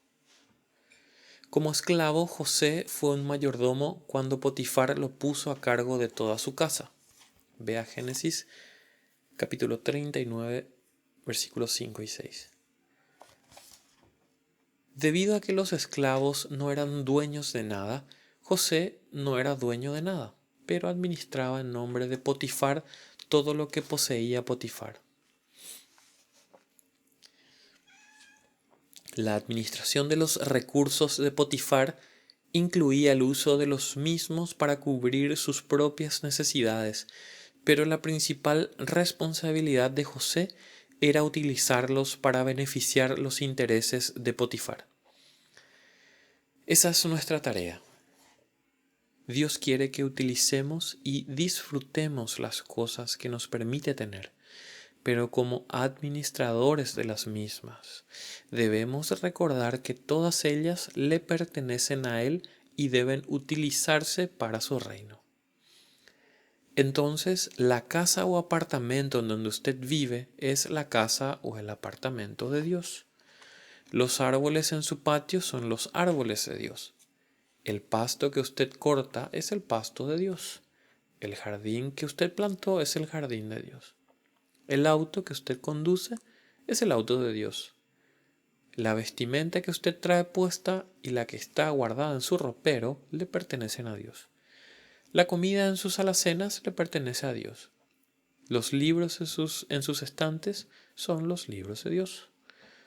Como esclavo, José fue un mayordomo cuando Potifar lo puso a cargo de toda su casa. Vea Génesis capítulo 39, versículos 5 y 6. Debido a que los esclavos no eran dueños de nada, José no era dueño de nada, pero administraba en nombre de Potifar todo lo que poseía Potifar. La administración de los recursos de Potifar incluía el uso de los mismos para cubrir sus propias necesidades, pero la principal responsabilidad de José era utilizarlos para beneficiar los intereses de Potifar. Esa es nuestra tarea. Dios quiere que utilicemos y disfrutemos las cosas que nos permite tener, pero como administradores de las mismas, debemos recordar que todas ellas le pertenecen a Él y deben utilizarse para su reino. Entonces, la casa o apartamento en donde usted vive es la casa o el apartamento de Dios. Los árboles en su patio son los árboles de Dios. El pasto que usted corta es el pasto de Dios. El jardín que usted plantó es el jardín de Dios. El auto que usted conduce es el auto de Dios. La vestimenta que usted trae puesta y la que está guardada en su ropero le pertenecen a Dios. La comida en sus alacenas le pertenece a Dios. Los libros en sus estantes son los libros de Dios.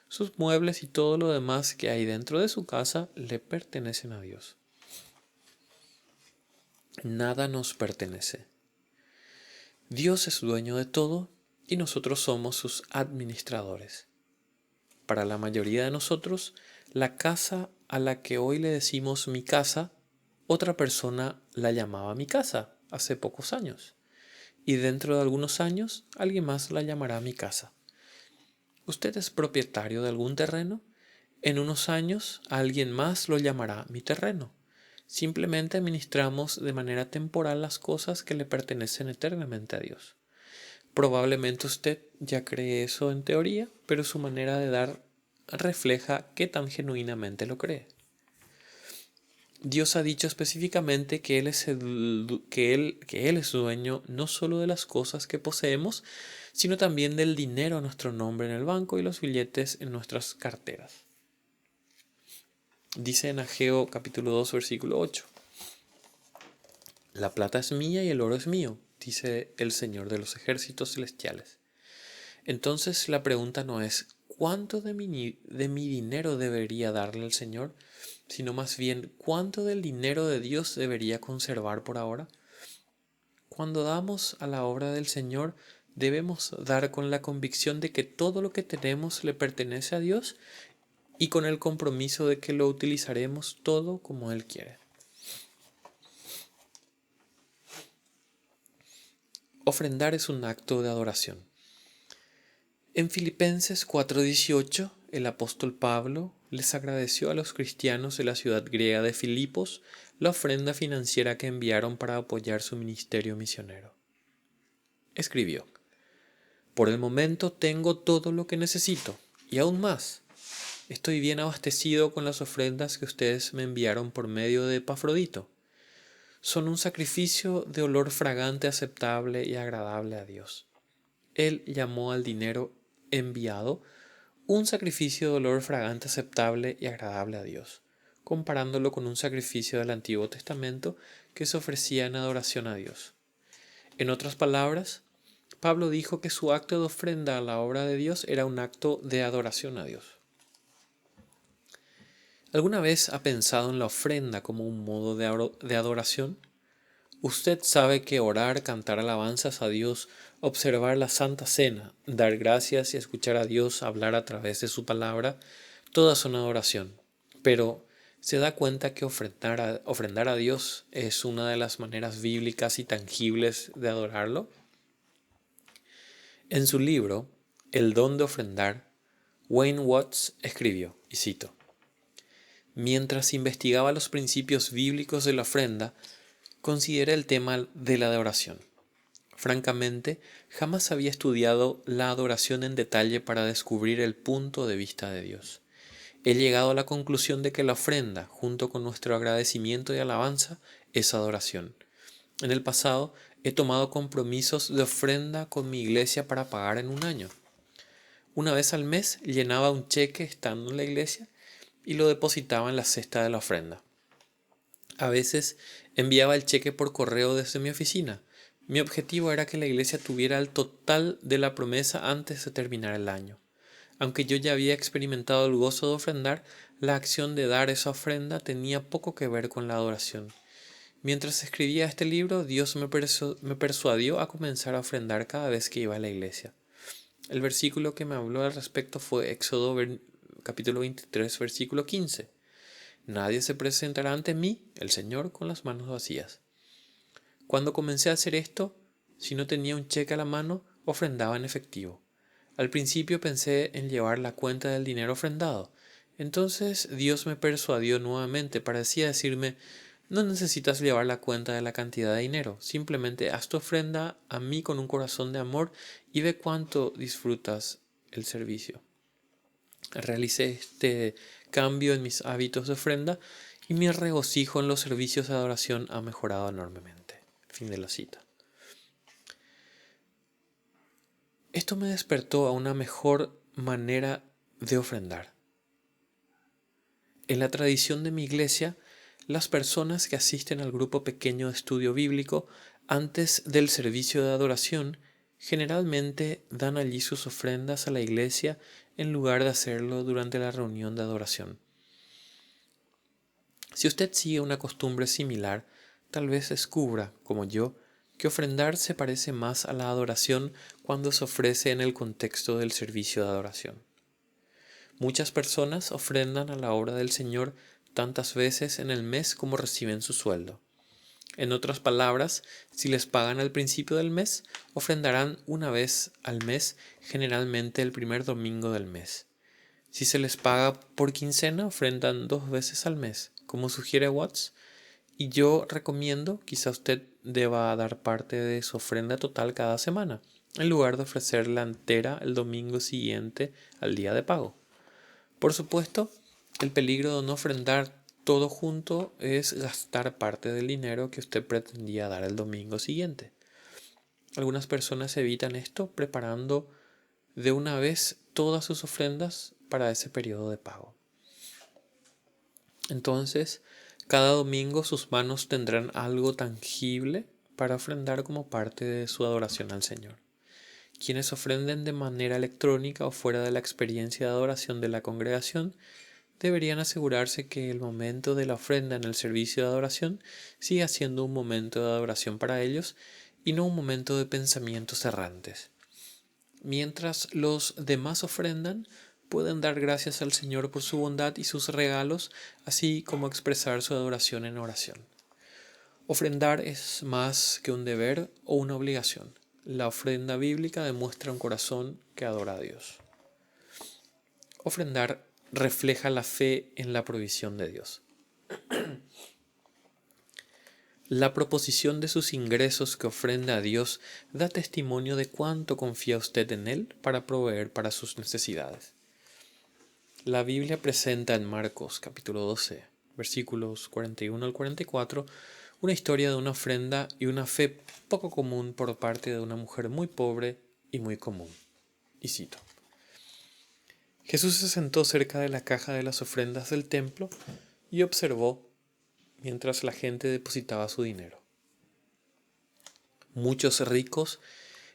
Sus muebles y todo lo demás que hay dentro de su casa le pertenecen a Dios. Nada nos pertenece. Dios es dueño de todo y nosotros somos sus administradores. Para la mayoría de nosotros, la casa a la que hoy le decimos mi casa, otra persona la llamaba mi casa hace pocos años. Y dentro de algunos años, alguien más la llamará mi casa. ¿Usted es propietario de algún terreno? En unos años, alguien más lo llamará mi terreno. Simplemente administramos de manera temporal las cosas que le pertenecen eternamente a Dios. Probablemente usted ya cree eso en teoría, pero su manera de dar refleja qué tan genuinamente lo cree. Dios ha dicho específicamente que Él es dueño no solo de las cosas que poseemos, sino también del dinero a nuestro nombre en el banco y los billetes en nuestras carteras. Dice en Ageo capítulo 2, versículo 8. La plata es mía y el oro es mío, dice el Señor de los ejércitos celestiales. Entonces la pregunta no es ¿cuánto de mi dinero debería darle al Señor?, sino más bien ¿cuánto del dinero de Dios debería conservar por ahora? Cuando damos a la obra del Señor, debemos dar con la convicción de que todo lo que tenemos le pertenece a Dios y con el compromiso de que lo utilizaremos todo como Él quiere. Ofrendar es un acto de adoración. En Filipenses 4:18, el apóstol Pablo les agradeció a los cristianos de la ciudad griega de Filipos la ofrenda financiera que enviaron para apoyar su ministerio misionero. Escribió: Por el momento tengo todo lo que necesito, y aún más. Estoy bien abastecido con las ofrendas que ustedes me enviaron por medio de Epafrodito. Son un sacrificio de olor fragante, aceptable y agradable a Dios. Él llamó al dinero enviado un sacrificio de olor fragante, aceptable y agradable a Dios, comparándolo con un sacrificio del Antiguo Testamento que se ofrecía en adoración a Dios. En otras palabras, Pablo dijo que su acto de ofrenda a la obra de Dios era un acto de adoración a Dios. ¿Alguna vez ha pensado en la ofrenda como un modo de adoración? Usted sabe que orar, cantar alabanzas a Dios, observar la Santa Cena, dar gracias y escuchar a Dios hablar a través de su palabra, todas son adoración. Pero, ¿se da cuenta que ofrendar a Dios es una de las maneras bíblicas y tangibles de adorarlo? En su libro, El don de ofrendar, Wayne Watts escribió, y cito: mientras investigaba los principios bíblicos de la ofrenda, consideré el tema de la adoración. Francamente, jamás había estudiado la adoración en detalle para descubrir el punto de vista de Dios. He llegado a la conclusión de que la ofrenda, junto con nuestro agradecimiento y alabanza, es adoración. En el pasado, he tomado compromisos de ofrenda con mi iglesia para pagar en un año. Una vez al mes llenaba un cheque estando en la iglesia y lo depositaba en la cesta de la ofrenda. A veces enviaba el cheque por correo desde mi oficina. Mi objetivo era que la iglesia tuviera el total de la promesa antes de terminar el año. Aunque yo ya había experimentado el gozo de ofrendar, la acción de dar esa ofrenda tenía poco que ver con la adoración. Mientras escribía este libro, Dios me persuadió a comenzar a ofrendar cada vez que iba a la iglesia. El versículo que me habló al respecto fue Éxodo capítulo 23, versículo 15. Nadie se presentará ante mí, el Señor, con las manos vacías. Cuando comencé a hacer esto, si no tenía un cheque a la mano, ofrendaba en efectivo. Al principio pensé en llevar la cuenta del dinero ofrendado. Entonces Dios me persuadió nuevamente, parecía decirme: no necesitas llevar la cuenta de la cantidad de dinero, simplemente haz tu ofrenda a mí con un corazón de amor y ve cuánto disfrutas el servicio. Realicé este cambio en mis hábitos de ofrenda y mi regocijo en los servicios de adoración ha mejorado enormemente. Fin de la cita. Esto me despertó a una mejor manera de ofrendar. En la tradición de mi iglesia, las personas que asisten al grupo pequeño de estudio bíblico antes del servicio de adoración generalmente dan allí sus ofrendas a la iglesia en lugar de hacerlo durante la reunión de adoración. Si usted sigue una costumbre similar, tal vez descubra, como yo, que ofrendar se parece más a la adoración cuando se ofrece en el contexto del servicio de adoración. Muchas personas ofrendan a la obra del Señor tantas veces en el mes como reciben su sueldo. En otras palabras, si les pagan al principio del mes, ofrendarán una vez al mes, generalmente el primer domingo del mes. Si se les paga por quincena, ofrendan 2 veces al mes, como sugiere Watts, y yo recomiendo, quizá usted deba dar parte de su ofrenda total cada semana, en lugar de ofrecerla entera el domingo siguiente al día de pago. Por supuesto, el peligro de no ofrendar todo junto es gastar parte del dinero que usted pretendía dar el domingo siguiente. Algunas personas evitan esto preparando de una vez todas sus ofrendas para ese periodo de pago. Entonces, cada domingo sus manos tendrán algo tangible para ofrendar como parte de su adoración al Señor. Quienes ofrenden de manera electrónica o fuera de la experiencia de adoración de la congregación deberían asegurarse que el momento de la ofrenda en el servicio de adoración siga siendo un momento de adoración para ellos y no un momento de pensamientos errantes. Mientras los demás ofrendan, pueden dar gracias al Señor por su bondad y sus regalos, así como expresar su adoración en oración. Ofrendar es más que un deber o una obligación. La ofrenda bíblica demuestra un corazón que adora a Dios. Ofrendar refleja la fe en la provisión de Dios. La proposición de sus ingresos que ofrenda a Dios da testimonio de cuánto confía usted en Él para proveer para sus necesidades. La Biblia presenta en Marcos capítulo 12, versículos 41 al 44, una historia de una ofrenda y una fe poco común por parte de una mujer muy pobre y muy común. Y cito: Jesús se sentó cerca de la caja de las ofrendas del templo y observó mientras la gente depositaba su dinero. Muchos ricos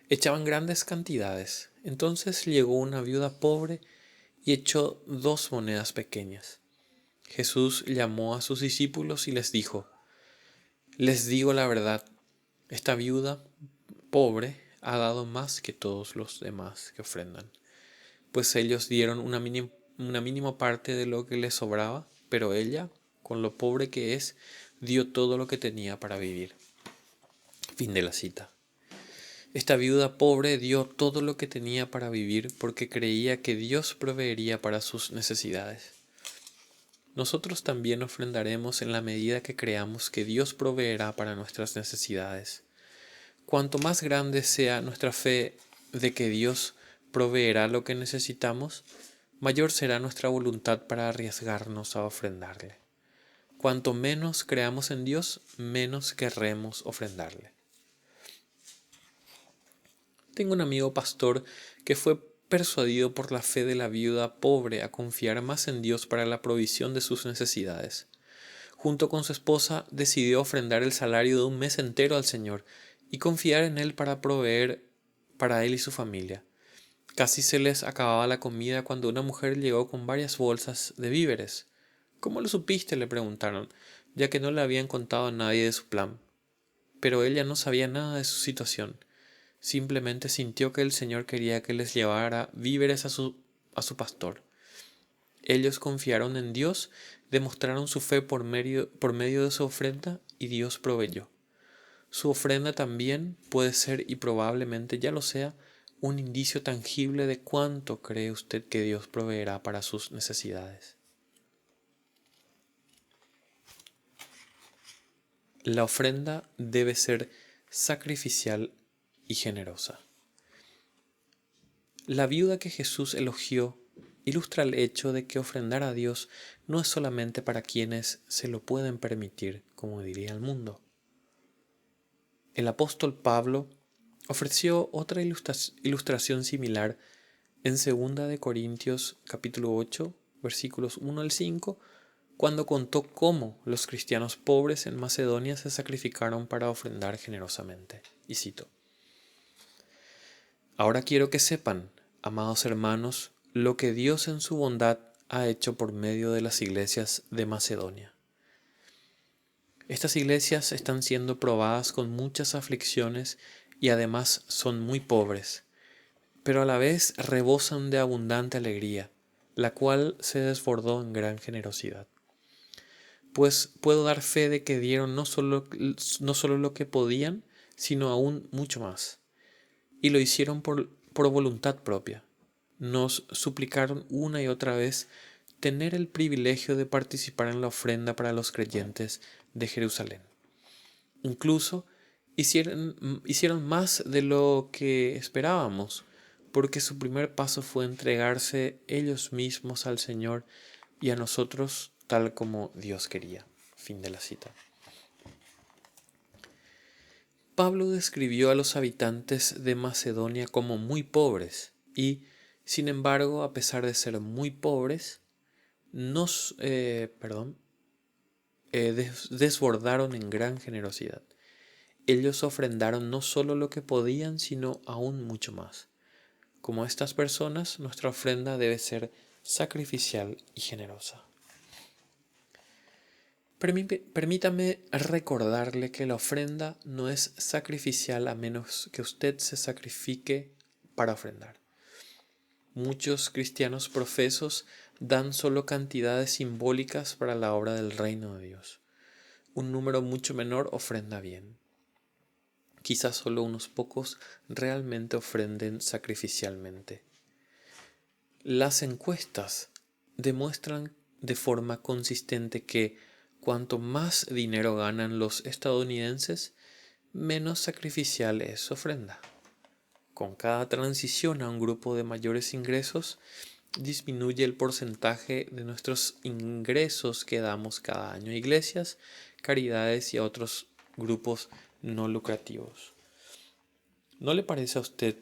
echaban grandes cantidades. Entonces llegó una viuda pobre y echó 2 monedas pequeñas. Jesús llamó a sus discípulos y les dijo: Les digo la verdad, esta viuda pobre ha dado más que todos los demás que ofrendan, pues ellos dieron una mínima parte de lo que les sobraba, pero ella, con lo pobre que es, dio todo lo que tenía para vivir. Fin de la cita. Esta viuda pobre dio todo lo que tenía para vivir porque creía que Dios proveería para sus necesidades. Nosotros también ofrendaremos en la medida que creamos que Dios proveerá para nuestras necesidades. Cuanto más grande sea nuestra fe de que Dios proveerá lo que necesitamos, mayor será nuestra voluntad para arriesgarnos a ofrendarle. Cuanto menos creamos en Dios, menos querremos ofrendarle. Tengo un amigo pastor que fue persuadido por la fe de la viuda pobre a confiar más en Dios para la provisión de sus necesidades. Junto con su esposa decidió ofrendar el salario de un mes entero al Señor y confiar en Él para proveer para él y su familia. Casi se les acababa la comida cuando una mujer llegó con varias bolsas de víveres. ¿Cómo lo supiste?, le preguntaron, ya que no le habían contado a nadie de su plan. Pero ella no sabía nada de su situación. Simplemente sintió que el Señor quería que les llevara víveres a su pastor. Ellos confiaron en Dios, demostraron su fe por medio de su ofrenda y Dios proveyó. Su ofrenda también puede ser, y probablemente ya lo sea, un indicio tangible de cuánto cree usted que Dios proveerá para sus necesidades. La ofrenda debe ser sacrificial y generosa. La viuda que Jesús elogió ilustra el hecho de que ofrendar a Dios no es solamente para quienes se lo pueden permitir, como diría el mundo. El apóstol Pablo ofreció otra ilustración similar en 2 de Corintios capítulo 8, versículos 1 al 5, cuando contó cómo los cristianos pobres en Macedonia se sacrificaron para ofrendar generosamente. Y cito: Ahora quiero que sepan, amados hermanos, lo que Dios en su bondad ha hecho por medio de las iglesias de Macedonia. Estas iglesias están siendo probadas con muchas aflicciones y además son muy pobres, pero a la vez rebosan de abundante alegría, la cual se desbordó en gran generosidad. Pues puedo dar fe de que dieron no solo lo que podían, sino aún mucho más. Y lo hicieron por voluntad propia. Nos suplicaron una y otra vez tener el privilegio de participar en la ofrenda para los creyentes de Jerusalén. Incluso hicieron más de lo que esperábamos, porque su primer paso fue entregarse ellos mismos al Señor y a nosotros tal como Dios quería. Fin de la cita. Pablo describió a los habitantes de Macedonia como muy pobres y, sin embargo, a pesar de ser muy pobres, desbordaron en gran generosidad. Ellos ofrendaron no solo lo que podían, sino aún mucho más. Como estas personas, nuestra ofrenda debe ser sacrificial y generosa. Permítame recordarle que la ofrenda no es sacrificial a menos que usted se sacrifique para ofrendar. Muchos cristianos profesos dan solo cantidades simbólicas para la obra del reino de Dios. Un número mucho menor ofrenda bien. Quizás solo unos pocos realmente ofrenden sacrificialmente. Las encuestas demuestran de forma consistente que cuanto más dinero ganan los estadounidenses, menos sacrificial es su ofrenda. Con cada transición a un grupo de mayores ingresos, disminuye el porcentaje de nuestros ingresos que damos cada año a iglesias, caridades y a otros grupos no lucrativos. ¿No le parece a usted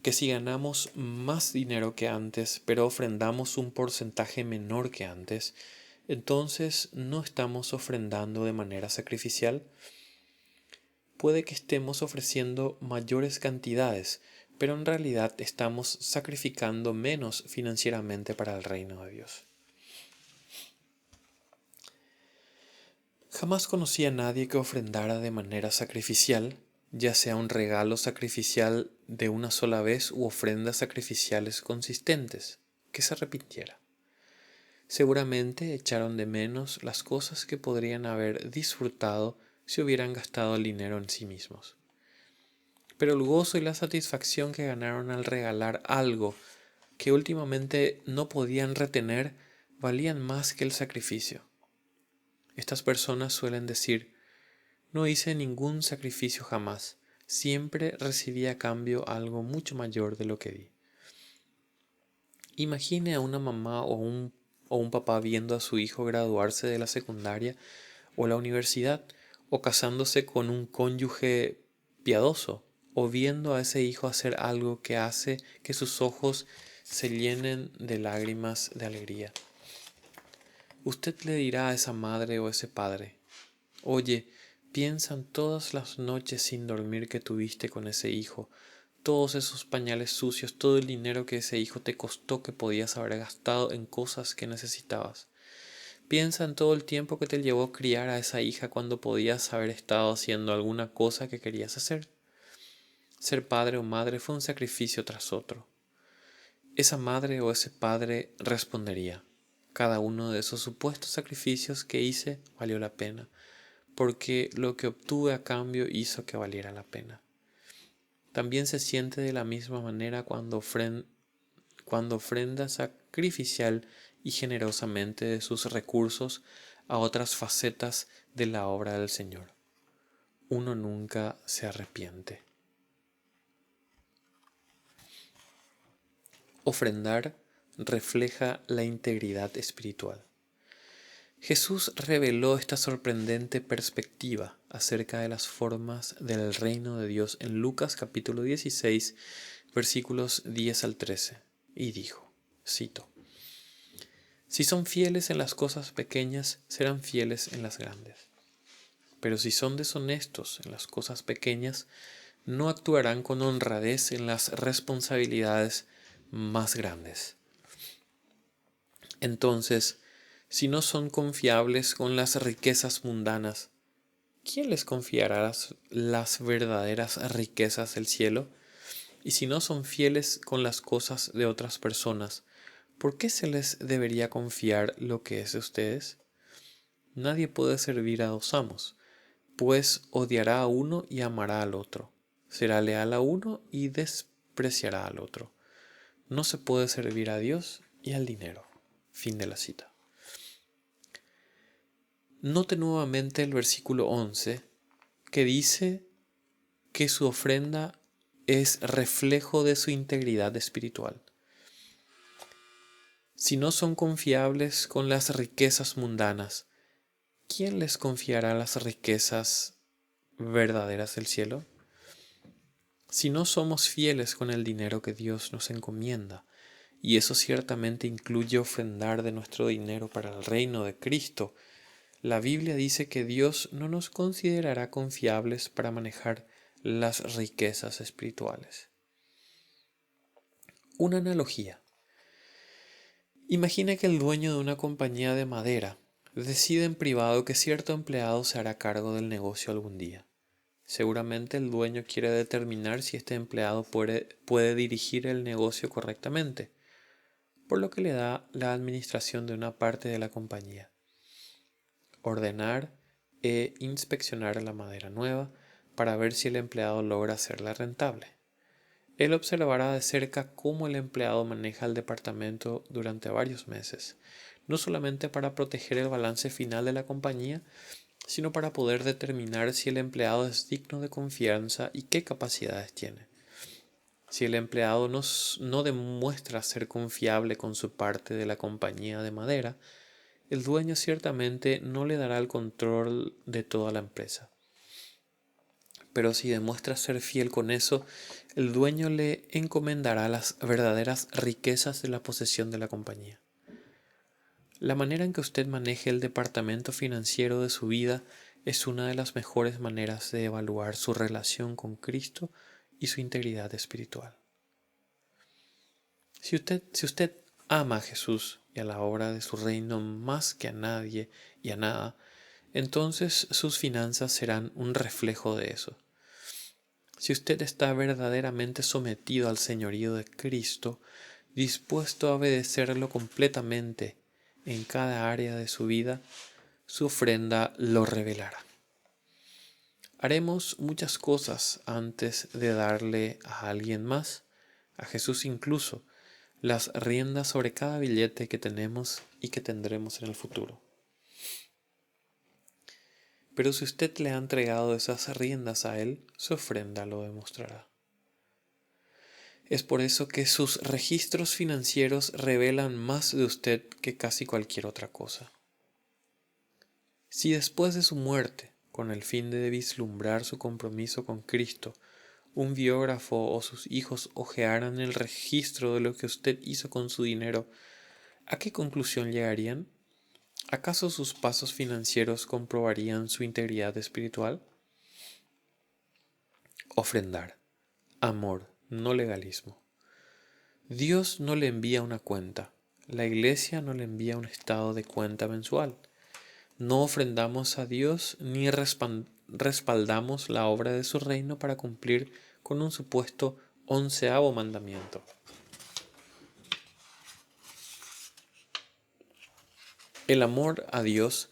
que si ganamos más dinero que antes, pero ofrendamos un porcentaje menor que antes, entonces no estamos ofrendando de manera sacrificial? Puede que estemos ofreciendo mayores cantidades, pero en realidad estamos sacrificando menos financieramente para el reino de Dios. Jamás conocí a nadie que ofrendara de manera sacrificial, ya sea un regalo sacrificial de una sola vez u ofrendas sacrificiales consistentes, que se arrepintiera. Seguramente echaron de menos las cosas que podrían haber disfrutado si hubieran gastado el dinero en sí mismos. Pero el gozo y la satisfacción que ganaron al regalar algo que últimamente no podían retener valían más que el sacrificio. Estas personas suelen decir: no hice ningún sacrificio jamás, siempre recibí a cambio algo mucho mayor de lo que di. Imagine a una mamá o un papá viendo a su hijo graduarse de la secundaria o la universidad, o casándose con un cónyuge piadoso, o viendo a ese hijo hacer algo que hace que sus ojos se llenen de lágrimas de alegría. Usted le dirá a esa madre o ese padre: oye, piensa en todas las noches sin dormir que tuviste con ese hijo, todos esos pañales sucios, todo el dinero que ese hijo te costó que podías haber gastado en cosas que necesitabas. Piensa en todo el tiempo que te llevó criar a esa hija cuando podías haber estado haciendo alguna cosa que querías hacer. Ser padre o madre fue un sacrificio tras otro. Esa madre o ese padre respondería: cada uno de esos supuestos sacrificios que hice valió la pena, porque lo que obtuve a cambio hizo que valiera la pena. También se siente de la misma manera cuando ofrenda sacrificial y generosamente de sus recursos a otras facetas de la obra del Señor. Uno nunca se arrepiente. Ofrendar refleja la integridad espiritual. Jesús reveló esta sorprendente perspectiva acerca de las formas del reino de Dios en Lucas capítulo 16, versículos 10 al 13, y dijo, cito: si son fieles en las cosas pequeñas, serán fieles en las grandes. Pero si son deshonestos en las cosas pequeñas, no actuarán con honradez en las responsabilidades más grandes. Entonces, si no son confiables con las riquezas mundanas, ¿quién les confiará las verdaderas riquezas del cielo? Y si no son fieles con las cosas de otras personas, ¿por qué se les debería confiar lo que es de ustedes? Nadie puede servir a dos amos, pues odiará a uno y amará al otro. Será leal a uno y despreciará al otro. No se puede servir a Dios y al dinero. Fin de la cita. Note nuevamente el versículo 11, que dice que su ofrenda es reflejo de su integridad espiritual. Si no son confiables con las riquezas mundanas, ¿quién les confiará las riquezas verdaderas del cielo? Si no somos fieles con el dinero que Dios nos encomienda, y eso ciertamente incluye ofrendar de nuestro dinero para el reino de Cristo, la Biblia dice que Dios no nos considerará confiables para manejar las riquezas espirituales. Una analogía. Imagina que el dueño de una compañía de madera decide en privado que cierto empleado se hará cargo del negocio algún día. Seguramente el dueño quiere determinar si este empleado puede dirigir el negocio correctamente, por lo que le da la administración de una parte de la compañía. Ordenar e inspeccionar la madera nueva para ver si el empleado logra hacerla rentable. Él observará de cerca cómo el empleado maneja el departamento durante varios meses. no solamente para proteger el balance final de la compañía, sino para poder determinar si el empleado es digno de confianza y qué capacidades tiene. Si el empleado no demuestra ser confiable con su parte de la compañía de madera, el dueño ciertamente no le dará el control de toda la empresa. Pero si demuestra ser fiel con eso, el dueño le encomendará las verdaderas riquezas de la posesión de la compañía. La manera en que usted maneje el departamento financiero de su vida es una de las mejores maneras de evaluar su relación con Cristo y su integridad espiritual. Si usted ama a Jesús y a la obra de su reino más que a nadie y a nada, entonces sus finanzas serán un reflejo de eso. Si usted está verdaderamente sometido al señorío de Cristo, dispuesto a obedecerlo completamente en cada área de su vida, su ofrenda lo revelará. Haremos muchas cosas antes de darle a alguien más, a Jesús incluso, las riendas sobre cada billete que tenemos y que tendremos en el futuro. Pero si usted le ha entregado esas riendas a Él, su ofrenda lo demostrará. Es por eso que sus registros financieros revelan más de usted que casi cualquier otra cosa. Si después de su muerte, con el fin de vislumbrar su compromiso con Cristo, un biógrafo o sus hijos hojearan el registro de lo que usted hizo con su dinero, ¿a qué conclusión llegarían? ¿Acaso sus pasos financieros comprobarían su integridad espiritual? Ofrendar. Amor, no legalismo. Dios no le envía una cuenta. La Iglesia no le envía un estado de cuenta mensual. No ofrendamos a Dios ni respaldamos la obra de su reino para cumplir con un supuesto 11º mandamiento. El amor a Dios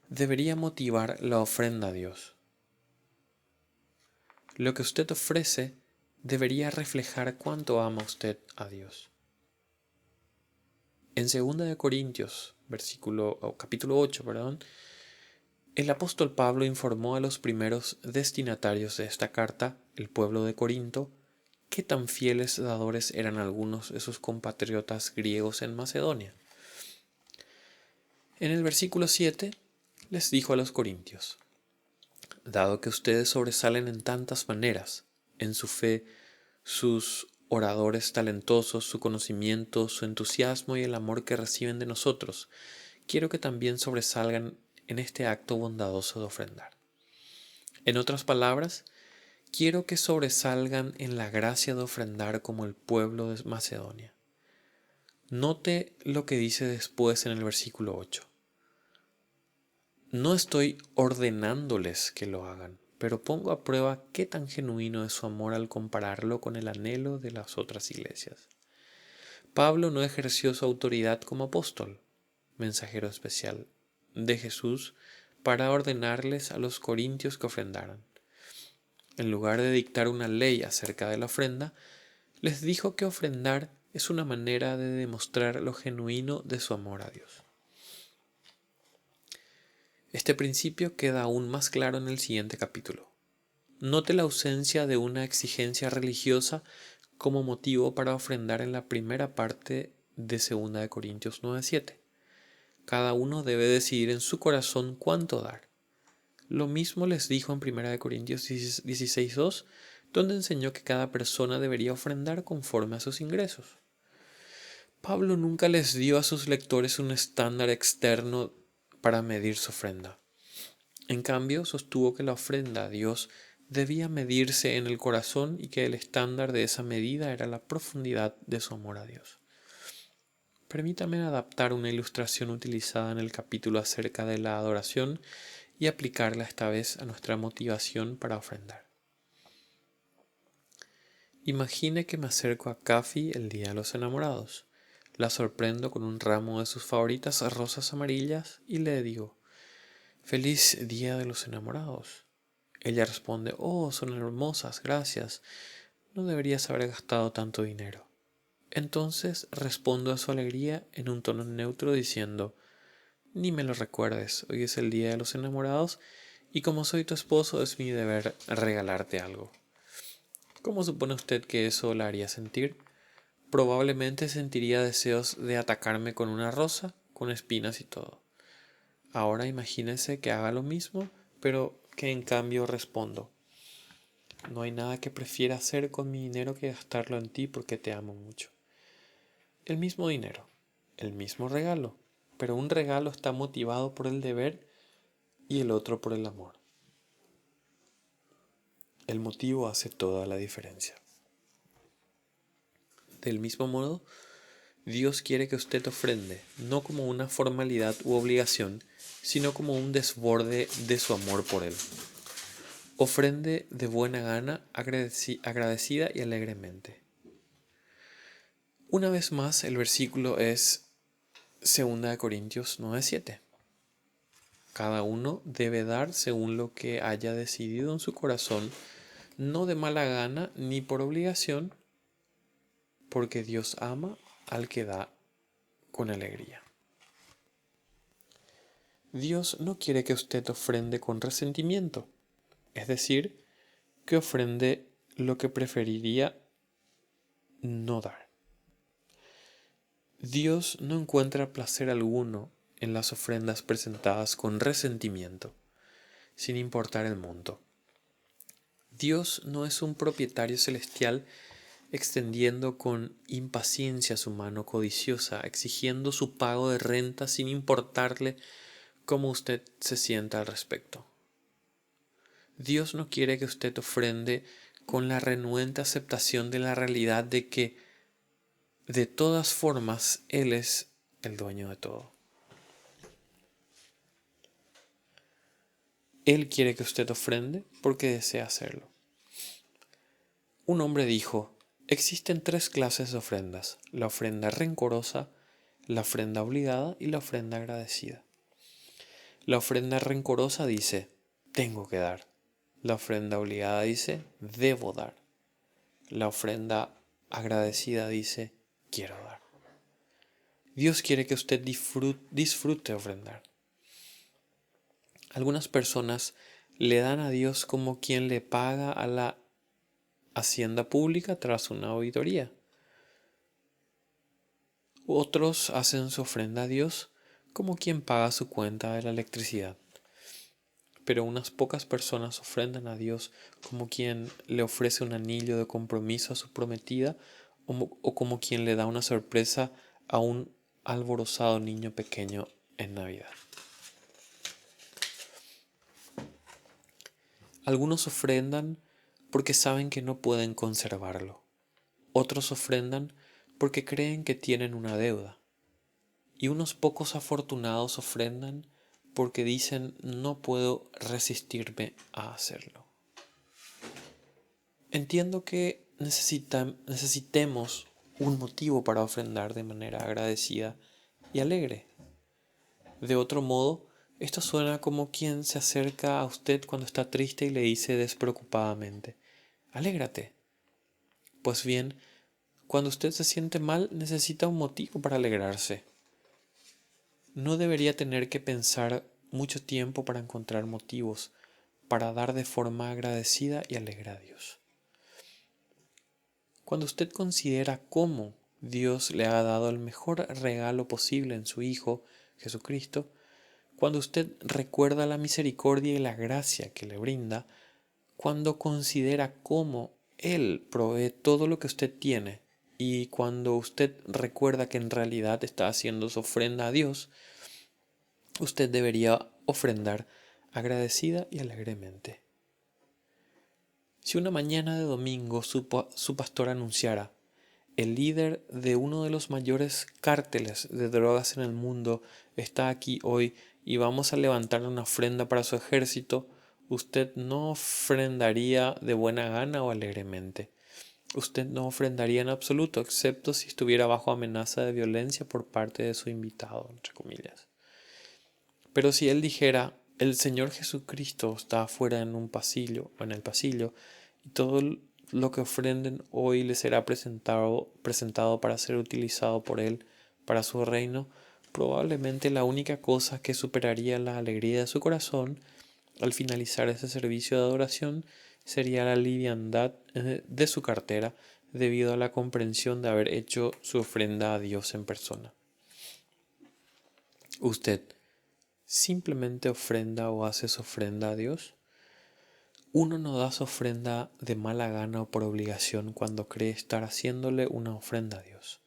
debería motivar la ofrenda a Dios. Lo que usted ofrece debería reflejar cuánto ama usted a Dios. En 2 Corintios, capítulo 8, el apóstol Pablo informó a los primeros destinatarios de esta carta, el pueblo de Corinto, qué tan fieles dadores eran algunos de sus compatriotas griegos en Macedonia. En el versículo 7 les dijo a los corintios: dado que ustedes sobresalen en tantas maneras, en su fe, sus oradores talentosos, su conocimiento, su entusiasmo y el amor que reciben de nosotros, quiero que también sobresalgan en este acto bondadoso de ofrendar. En otras palabras, quiero que sobresalgan en la gracia de ofrendar como el pueblo de Macedonia. Note lo que dice después en el versículo 8. No estoy ordenándoles que lo hagan, pero pongo a prueba qué tan genuino es su amor al compararlo con el anhelo de las otras iglesias. Pablo no ejerció su autoridad como apóstol, mensajero especial de Jesús, para ordenarles a los corintios que ofrendaran. En lugar de dictar una ley acerca de la ofrenda, les dijo que ofrendar es una manera de demostrar lo genuino de su amor a Dios. Este principio queda aún más claro en el siguiente capítulo. Note la ausencia de una exigencia religiosa como motivo para ofrendar en la primera parte de 2 Corintios 9:7. Cada uno debe decidir en su corazón cuánto dar. Lo mismo les dijo en 1 Corintios 16:2, donde enseñó que cada persona debería ofrendar conforme a sus ingresos. Pablo nunca les dio a sus lectores un estándar externo para medir su ofrenda. En cambio, sostuvo que la ofrenda a Dios debía medirse en el corazón y que el estándar de esa medida era la profundidad de su amor a Dios. Permítame adaptar una ilustración utilizada en el capítulo acerca de la adoración y aplicarla esta vez a nuestra motivación para ofrendar. Imagine que me acerco a Kathy el día de los enamorados. La sorprendo con un ramo de sus favoritas rosas amarillas y le digo: «Feliz día de los enamorados». Ella responde: «Oh, son hermosas, gracias. No deberías haber gastado tanto dinero». Entonces respondo a su alegría en un tono neutro diciendo: ni me lo recuerdes, hoy es el día de los enamorados y como soy tu esposo es mi deber regalarte algo. ¿Cómo supone usted que eso la haría sentir? Probablemente sentiría deseos de atacarme con una rosa, con espinas y todo. Ahora imagínese que haga lo mismo, pero que en cambio respondo: no hay nada que prefiera hacer con mi dinero que gastarlo en ti porque te amo mucho. El mismo dinero, el mismo regalo, pero un regalo está motivado por el deber y el otro por el amor. El motivo hace toda la diferencia. Del mismo modo, Dios quiere que usted ofrende, no como una formalidad u obligación, sino como un desborde de su amor por Él. Ofrende de buena gana, agradecida y alegremente. Una vez más, el versículo es 2 Corintios 9:7. Cada uno debe dar según lo que haya decidido en su corazón, no de mala gana ni por obligación, porque Dios ama al que da con alegría. Dios no quiere que usted ofrende con resentimiento, es decir, que ofrende lo que preferiría no dar. Dios no encuentra placer alguno en las ofrendas presentadas con resentimiento, sin importar el monto. Dios no es un propietario celestial extendiendo con impaciencia su mano codiciosa, exigiendo su pago de renta sin importarle cómo usted se sienta al respecto. Dios no quiere que usted ofrende con la renuente aceptación de la realidad de que, de todas formas, Él es el dueño de todo. Él quiere que usted ofrende porque desea hacerlo. Un hombre dijo: existen 3 clases de ofrendas: la ofrenda rencorosa, la ofrenda obligada y la ofrenda agradecida. La ofrenda rencorosa dice: tengo que dar. La ofrenda obligada dice: debo dar. La ofrenda agradecida dice: quiero dar. Dios quiere que usted disfrute ofrendar. Algunas personas le dan a Dios como quien le paga a la hacienda pública tras una auditoría. Otros hacen su ofrenda a Dios como quien paga su cuenta de la electricidad. Pero unas pocas personas ofrendan a Dios como quien le ofrece un anillo de compromiso a su prometida o como quien le da una sorpresa a un alborozado niño pequeño en Navidad. Algunos ofrendan porque saben que no pueden conservarlo. Otros ofrendan porque creen que tienen una deuda. Y unos pocos afortunados ofrendan porque dicen: no puedo resistirme a hacerlo. Entiendo que necesitemos un motivo para ofrendar de manera agradecida y alegre. De otro modo, esto suena como quien se acerca a usted cuando está triste y le dice despreocupadamente: alégrate. Pues bien, cuando usted se siente mal, necesita un motivo para alegrarse. No debería tener que pensar mucho tiempo para encontrar motivos para dar de forma agradecida y alegre a Dios. Cuando usted considera cómo Dios le ha dado el mejor regalo posible en su Hijo, Jesucristo, cuando usted recuerda la misericordia y la gracia que le brinda, cuando considera cómo Él provee todo lo que usted tiene, y cuando usted recuerda que en realidad está haciendo su ofrenda a Dios, usted debería ofrendar agradecida y alegremente. Si una mañana de domingo su pastor anunciara: el líder de uno de los mayores cárteles de drogas en el mundo está aquí hoy y vamos a levantar una ofrenda para su ejército, usted no ofrendaría de buena gana o alegremente. Usted no ofrendaría en absoluto, excepto si estuviera bajo amenaza de violencia por parte de su invitado, entre comillas. Pero si él dijera: el Señor Jesucristo está afuera en un pasillo o en el pasillo y lo que ofrenden hoy les será presentado para ser utilizado por Él para su reino, probablemente la única cosa que superaría la alegría de su corazón al finalizar ese servicio de adoración sería la liviandad de su cartera debido a la comprensión de haber hecho su ofrenda a Dios en persona. ¿Usted simplemente ofrenda o hace su ofrenda a Dios? Uno no da su ofrenda de mala gana o por obligación cuando cree estar haciéndole una ofrenda a Dios.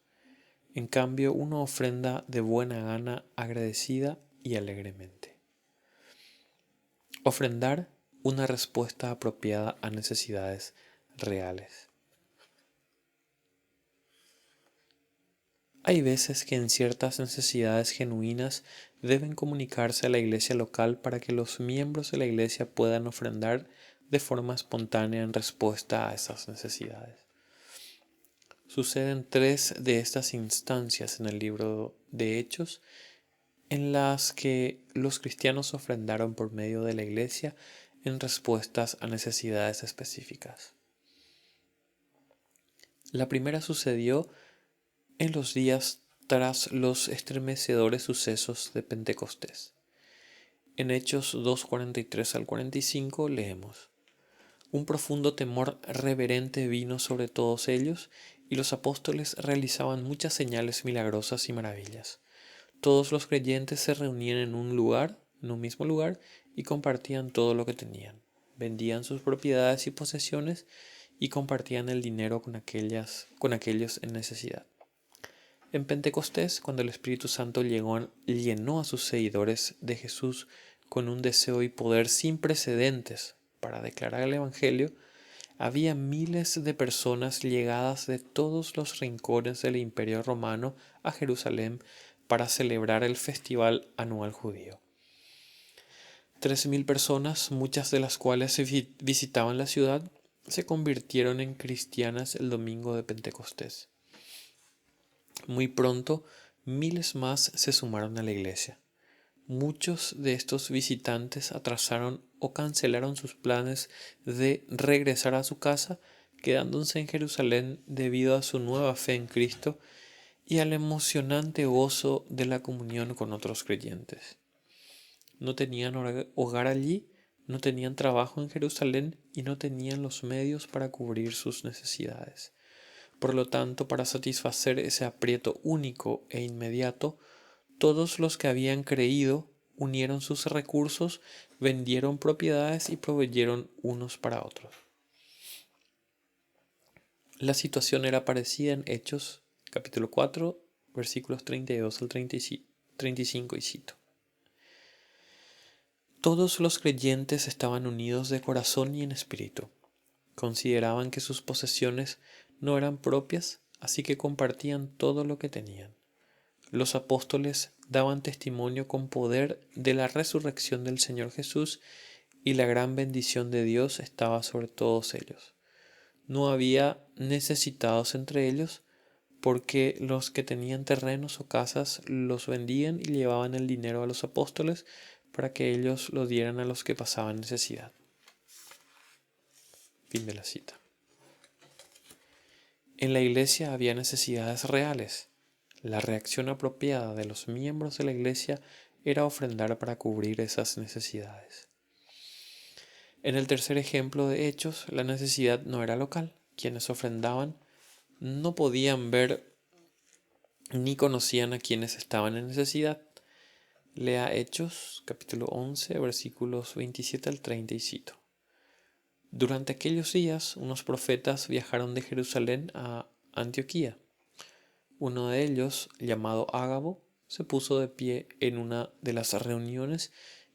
En cambio, uno ofrenda de buena gana, agradecida y alegremente. Ofrendar una respuesta apropiada a necesidades reales. Hay veces que en ciertas necesidades genuinas deben comunicarse a la iglesia local para que los miembros de la iglesia puedan ofrendar de forma espontánea en respuesta a esas necesidades. Suceden 3 de estas instancias en el libro de Hechos, en las que los cristianos ofrendaron por medio de la iglesia en respuestas a necesidades específicas. La primera sucedió en los días tras los estremecedores sucesos de Pentecostés. En Hechos 2:43 al 45 leemos: Un profundo temor reverente vino sobre todos ellos, y los apóstoles realizaban muchas señales milagrosas y maravillas. Todos los creyentes se reunían en un mismo lugar, y compartían todo lo que tenían. Vendían sus propiedades y posesiones y compartían el dinero con aquellos en necesidad. En Pentecostés, cuando el Espíritu Santo llenó a sus seguidores de Jesús con un deseo y poder sin precedentes para declarar el Evangelio, había miles de personas llegadas de todos los rincones del Imperio Romano a Jerusalén para celebrar el festival anual judío. 3.000 personas, muchas de las cuales visitaban la ciudad, se convirtieron en cristianas el domingo de Pentecostés. Muy pronto, miles más se sumaron a la iglesia. Muchos de estos visitantes atrasaron o cancelaron sus planes de regresar a su casa, quedándose en Jerusalén debido a su nueva fe en Cristo y al emocionante gozo de la comunión con otros creyentes. No tenían hogar allí, no tenían trabajo en Jerusalén y no tenían los medios para cubrir sus necesidades. Por lo tanto, para satisfacer ese aprieto único e inmediato, todos los que habían creído unieron sus recursos, vendieron propiedades y proveyeron unos para otros. La situación era parecida en Hechos, capítulo 4, versículos 32 al 35, y cito: Todos los creyentes estaban unidos de corazón y en espíritu. Consideraban que sus posesiones no eran propias, así que compartían todo lo que tenían. Los apóstoles daban testimonio con poder de la resurrección del Señor Jesús, y la gran bendición de Dios estaba sobre todos ellos. No había necesitados entre ellos, porque los que tenían terrenos o casas los vendían y llevaban el dinero a los apóstoles para que ellos lo dieran a los que pasaban necesidad. Fin de la cita. En la iglesia había necesidades reales. La reacción apropiada de los miembros de la iglesia era ofrendar para cubrir esas necesidades. En el tercer ejemplo de Hechos, la necesidad no era local. Quienes ofrendaban no podían ver ni conocían a quienes estaban en necesidad. Lea Hechos, capítulo 11, versículos 27 al 30 y cito: Durante aquellos días, unos profetas viajaron de Jerusalén a Antioquía. Uno de ellos, llamado Ágabo, se puso de pie en una de las reuniones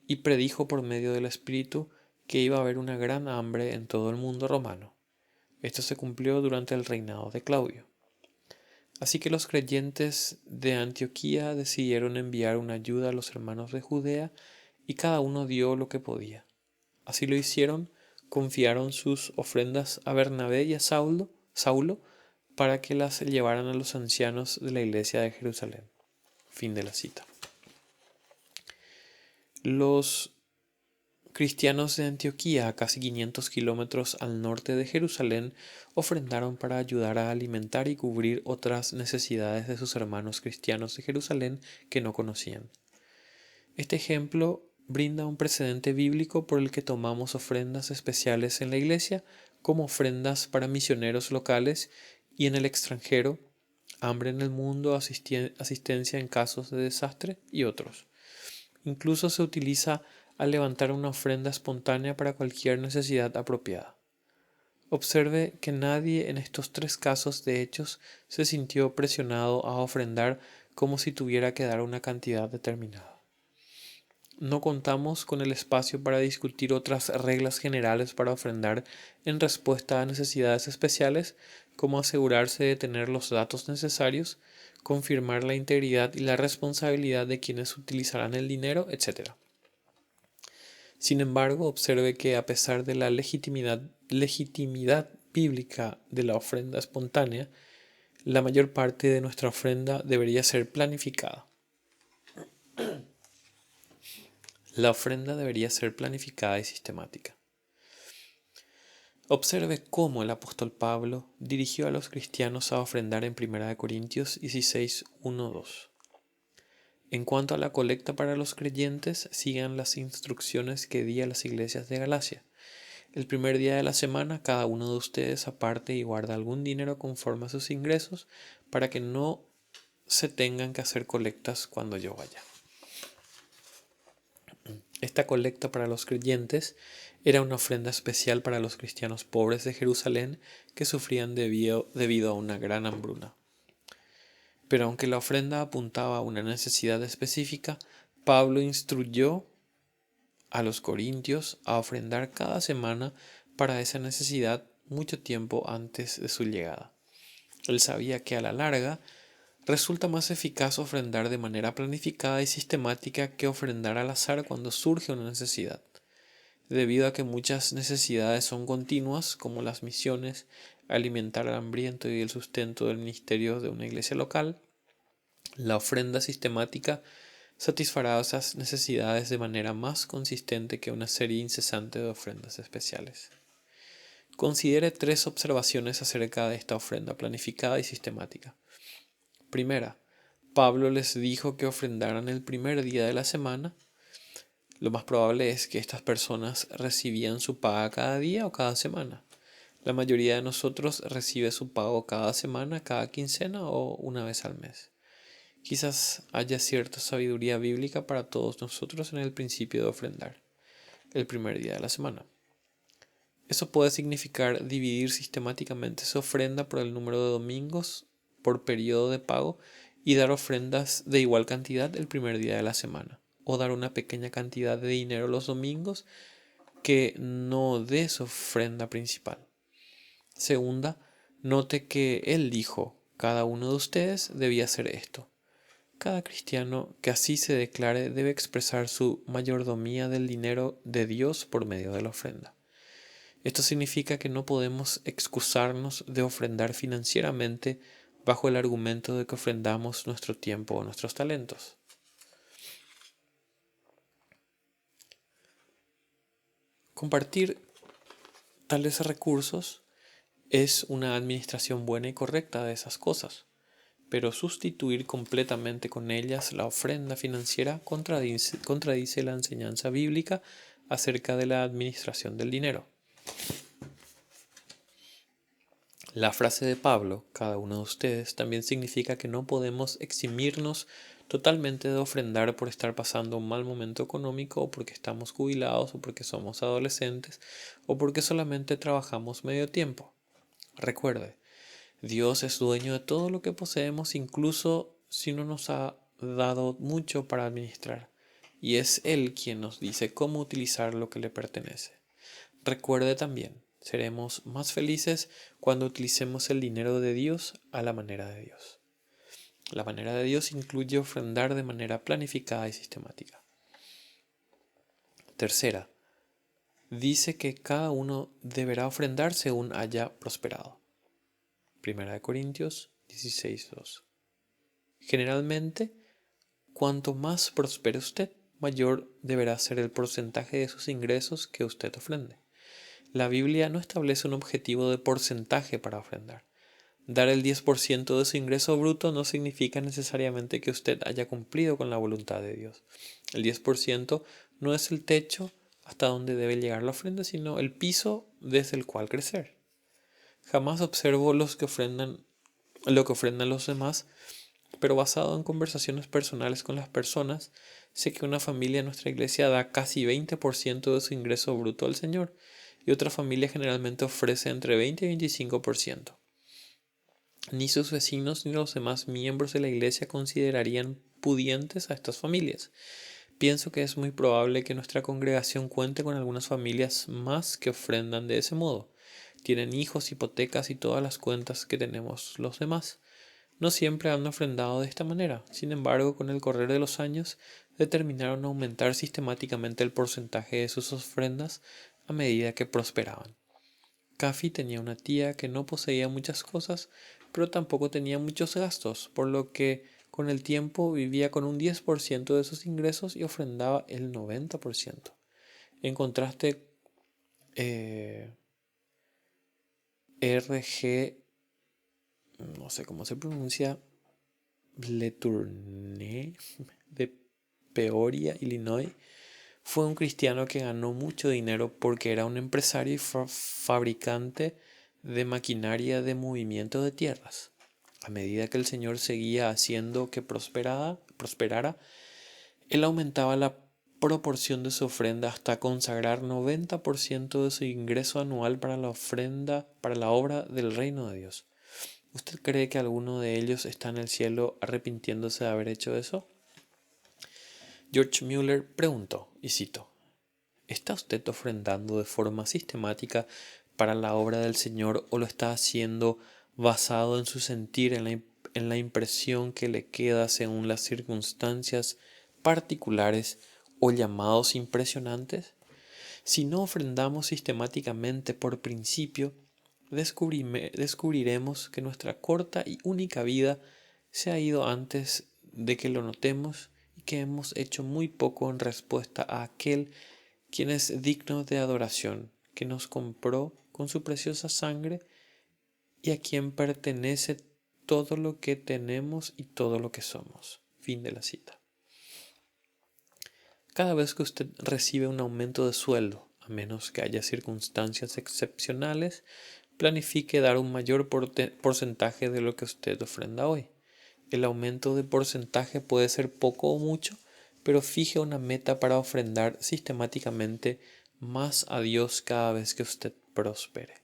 y predijo por medio del Espíritu que iba a haber una gran hambre en todo el mundo romano. Esto se cumplió durante el reinado de Claudio. Así que los creyentes de Antioquía decidieron enviar una ayuda a los hermanos de Judea, y cada uno dio lo que podía. Así lo hicieron, confiaron sus ofrendas a Bernabé y a Saulo para que las llevaran a los ancianos de la iglesia de Jerusalén. Fin de la cita. Los cristianos de Antioquía, a casi 500 kilómetros al norte de Jerusalén, ofrendaron para ayudar a alimentar y cubrir otras necesidades de sus hermanos cristianos de Jerusalén que no conocían. Este ejemplo brinda un precedente bíblico por el que tomamos ofrendas especiales en la iglesia como ofrendas para misioneros locales y en el extranjero, hambre en el mundo, asistencia en casos de desastre y otros. Incluso se utiliza al levantar una ofrenda espontánea para cualquier necesidad apropiada. Observe que nadie en estos tres casos de hechos se sintió presionado a ofrendar como si tuviera que dar una cantidad determinada. No contamos con el espacio para discutir otras reglas generales para ofrendar en respuesta a necesidades especiales, como asegurarse de tener los datos necesarios, confirmar la integridad y la responsabilidad de quienes utilizarán el dinero, etc. Sin embargo, observe que a pesar de la legitimidad bíblica de la ofrenda espontánea, la mayor parte de nuestra ofrenda debería ser planificada. La ofrenda debería ser planificada y sistemática. Observe cómo el apóstol Pablo dirigió a los cristianos a ofrendar en 1 Corintios 16, 1, 2. En cuanto a la colecta para los creyentes, sigan las instrucciones que di a las iglesias de Galacia. El primer día de la semana, cada uno de ustedes aparte y guarda algún dinero conforme a sus ingresos para que no se tengan que hacer colectas cuando yo vaya. Esta colecta para los creyentes era una ofrenda especial para los cristianos pobres de Jerusalén que sufrían debido a una gran hambruna. Pero aunque la ofrenda apuntaba a una necesidad específica, Pablo instruyó a los corintios a ofrendar cada semana para esa necesidad mucho tiempo antes de su llegada. Él sabía que a la larga resulta más eficaz ofrendar de manera planificada y sistemática que ofrendar al azar cuando surge una necesidad. Debido a que muchas necesidades son continuas, como las misiones, alimentar al hambriento y el sustento del ministerio de una iglesia local, la ofrenda sistemática satisfará esas necesidades de manera más consistente que una serie incesante de ofrendas especiales. Considere tres observaciones acerca de esta ofrenda planificada y sistemática. Primera, Pablo les dijo que ofrendaran el primer día de la semana. Lo más probable es que estas personas recibían su paga cada día o cada semana. La mayoría de nosotros recibe su pago cada semana, cada quincena o una vez al mes. Quizás haya cierta sabiduría bíblica para todos nosotros en el principio de ofrendar, el primer día de la semana. Eso puede significar dividir sistemáticamente su ofrenda por el número de domingos por periodo de pago y dar ofrendas de igual cantidad el primer día de la semana, o dar una pequeña cantidad de dinero los domingos que no dé su ofrenda principal. Segunda, note que él dijo, cada uno de ustedes debía hacer esto. Cada cristiano que así se declare debe expresar su mayordomía del dinero de Dios por medio de la ofrenda. Esto significa que no podemos excusarnos de ofrendar financieramente bajo el argumento de que ofrendamos nuestro tiempo o nuestros talentos. Compartir tales recursos es una administración buena y correcta de esas cosas, pero sustituir completamente con ellas la ofrenda financiera contradice la enseñanza bíblica acerca de la administración del dinero. La frase de Pablo, cada uno de ustedes, también significa que no podemos eximirnos totalmente de ofrendar por estar pasando un mal momento económico o porque estamos jubilados o porque somos adolescentes o porque solamente trabajamos medio tiempo. Recuerde, Dios es dueño de todo lo que poseemos, incluso si no nos ha dado mucho para administrar, y es Él quien nos dice cómo utilizar lo que le pertenece. Recuerde también, seremos más felices cuando utilicemos el dinero de Dios a la manera de Dios. La manera de Dios incluye ofrendar de manera planificada y sistemática. Tercera, dice que cada uno deberá ofrendar según haya prosperado. 1 Corintios 16:2. Generalmente, cuanto más prospere usted, mayor deberá ser el porcentaje de sus ingresos que usted ofrende. La Biblia no establece un objetivo de porcentaje para ofrendar. Dar el 10% de su ingreso bruto no significa necesariamente que usted haya cumplido con la voluntad de Dios. El 10% no es el techo hasta donde debe llegar la ofrenda, sino el piso desde el cual crecer. Jamás observo lo que ofrendan los demás, pero basado en conversaciones personales con las personas, sé que una familia en nuestra iglesia da casi 20% de su ingreso bruto al Señor y otra familia generalmente ofrece entre 20 y 25%. Ni sus vecinos ni los demás miembros de la iglesia considerarían pudientes a estas familias. Pienso que es muy probable que nuestra congregación cuente con algunas familias más que ofrendan de ese modo. Tienen hijos, hipotecas y todas las cuentas que tenemos los demás. No siempre han ofrendado de esta manera. Sin embargo, con el correr de los años, determinaron aumentar sistemáticamente el porcentaje de sus ofrendas a medida que prosperaban. Cafi tenía una tía que no poseía muchas cosas, pero tampoco tenía muchos gastos, por lo que con el tiempo vivía con un 10% de sus ingresos y ofrendaba el 90%. En contraste, RG, no sé cómo se pronuncia, Letourneau de Peoria, Illinois, fue un cristiano que ganó mucho dinero porque era un empresario y fabricante de maquinaria de movimiento de tierras. A medida que el Señor seguía haciendo que prosperara, él aumentaba la proporción de su ofrenda hasta consagrar 90% de su ingreso anual para la ofrenda, para la obra del reino de Dios. ¿Usted cree que alguno de ellos está en el cielo arrepintiéndose de haber hecho eso? George Mueller preguntó, y cito, ¿está usted ofrendando de forma sistemática para la obra del Señor o lo está haciendo basado en su sentir, en la impresión que le queda según las circunstancias particulares o llamados impresionantes? Si no ofrendamos sistemáticamente por principio, descubriremos que nuestra corta y única vida se ha ido antes de que lo notemos y que hemos hecho muy poco en respuesta a aquel quien es digno de adoración, que nos compró con su preciosa sangre y a quien pertenece todo lo que tenemos y todo lo que somos. Fin de la cita. Cada vez que usted recibe un aumento de sueldo, a menos que haya circunstancias excepcionales, planifique dar un mayor porcentaje de lo que usted ofrenda hoy. El aumento de porcentaje puede ser poco o mucho, pero fije una meta para ofrendar sistemáticamente más a Dios cada vez que usted prospere.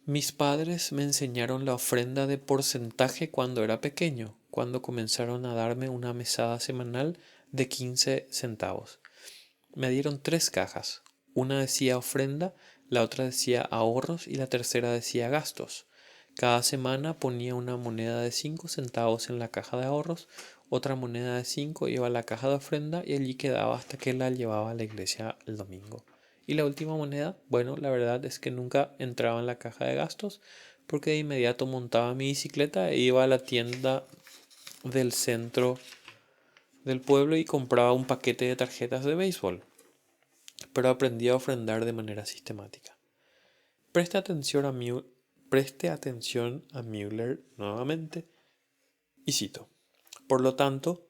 Mis padres me enseñaron la ofrenda de porcentaje cuando era pequeño, cuando comenzaron a darme una mesada semanal de 15 centavos. Me dieron 3 cajas. Una decía ofrenda, la otra decía ahorros y la tercera decía gastos. Cada semana ponía una moneda de 5 centavos en la caja de ahorros, otra moneda de 5 iba a la caja de ofrenda y allí quedaba hasta que la llevaba a la iglesia el domingo. Y la última moneda, bueno, la verdad es que nunca entraba en la caja de gastos porque de inmediato montaba mi bicicleta e iba a la tienda del centro del pueblo y compraba un paquete de tarjetas de béisbol. Pero aprendí a ofrendar de manera sistemática. Preste atención a Müller nuevamente y cito. Por lo tanto,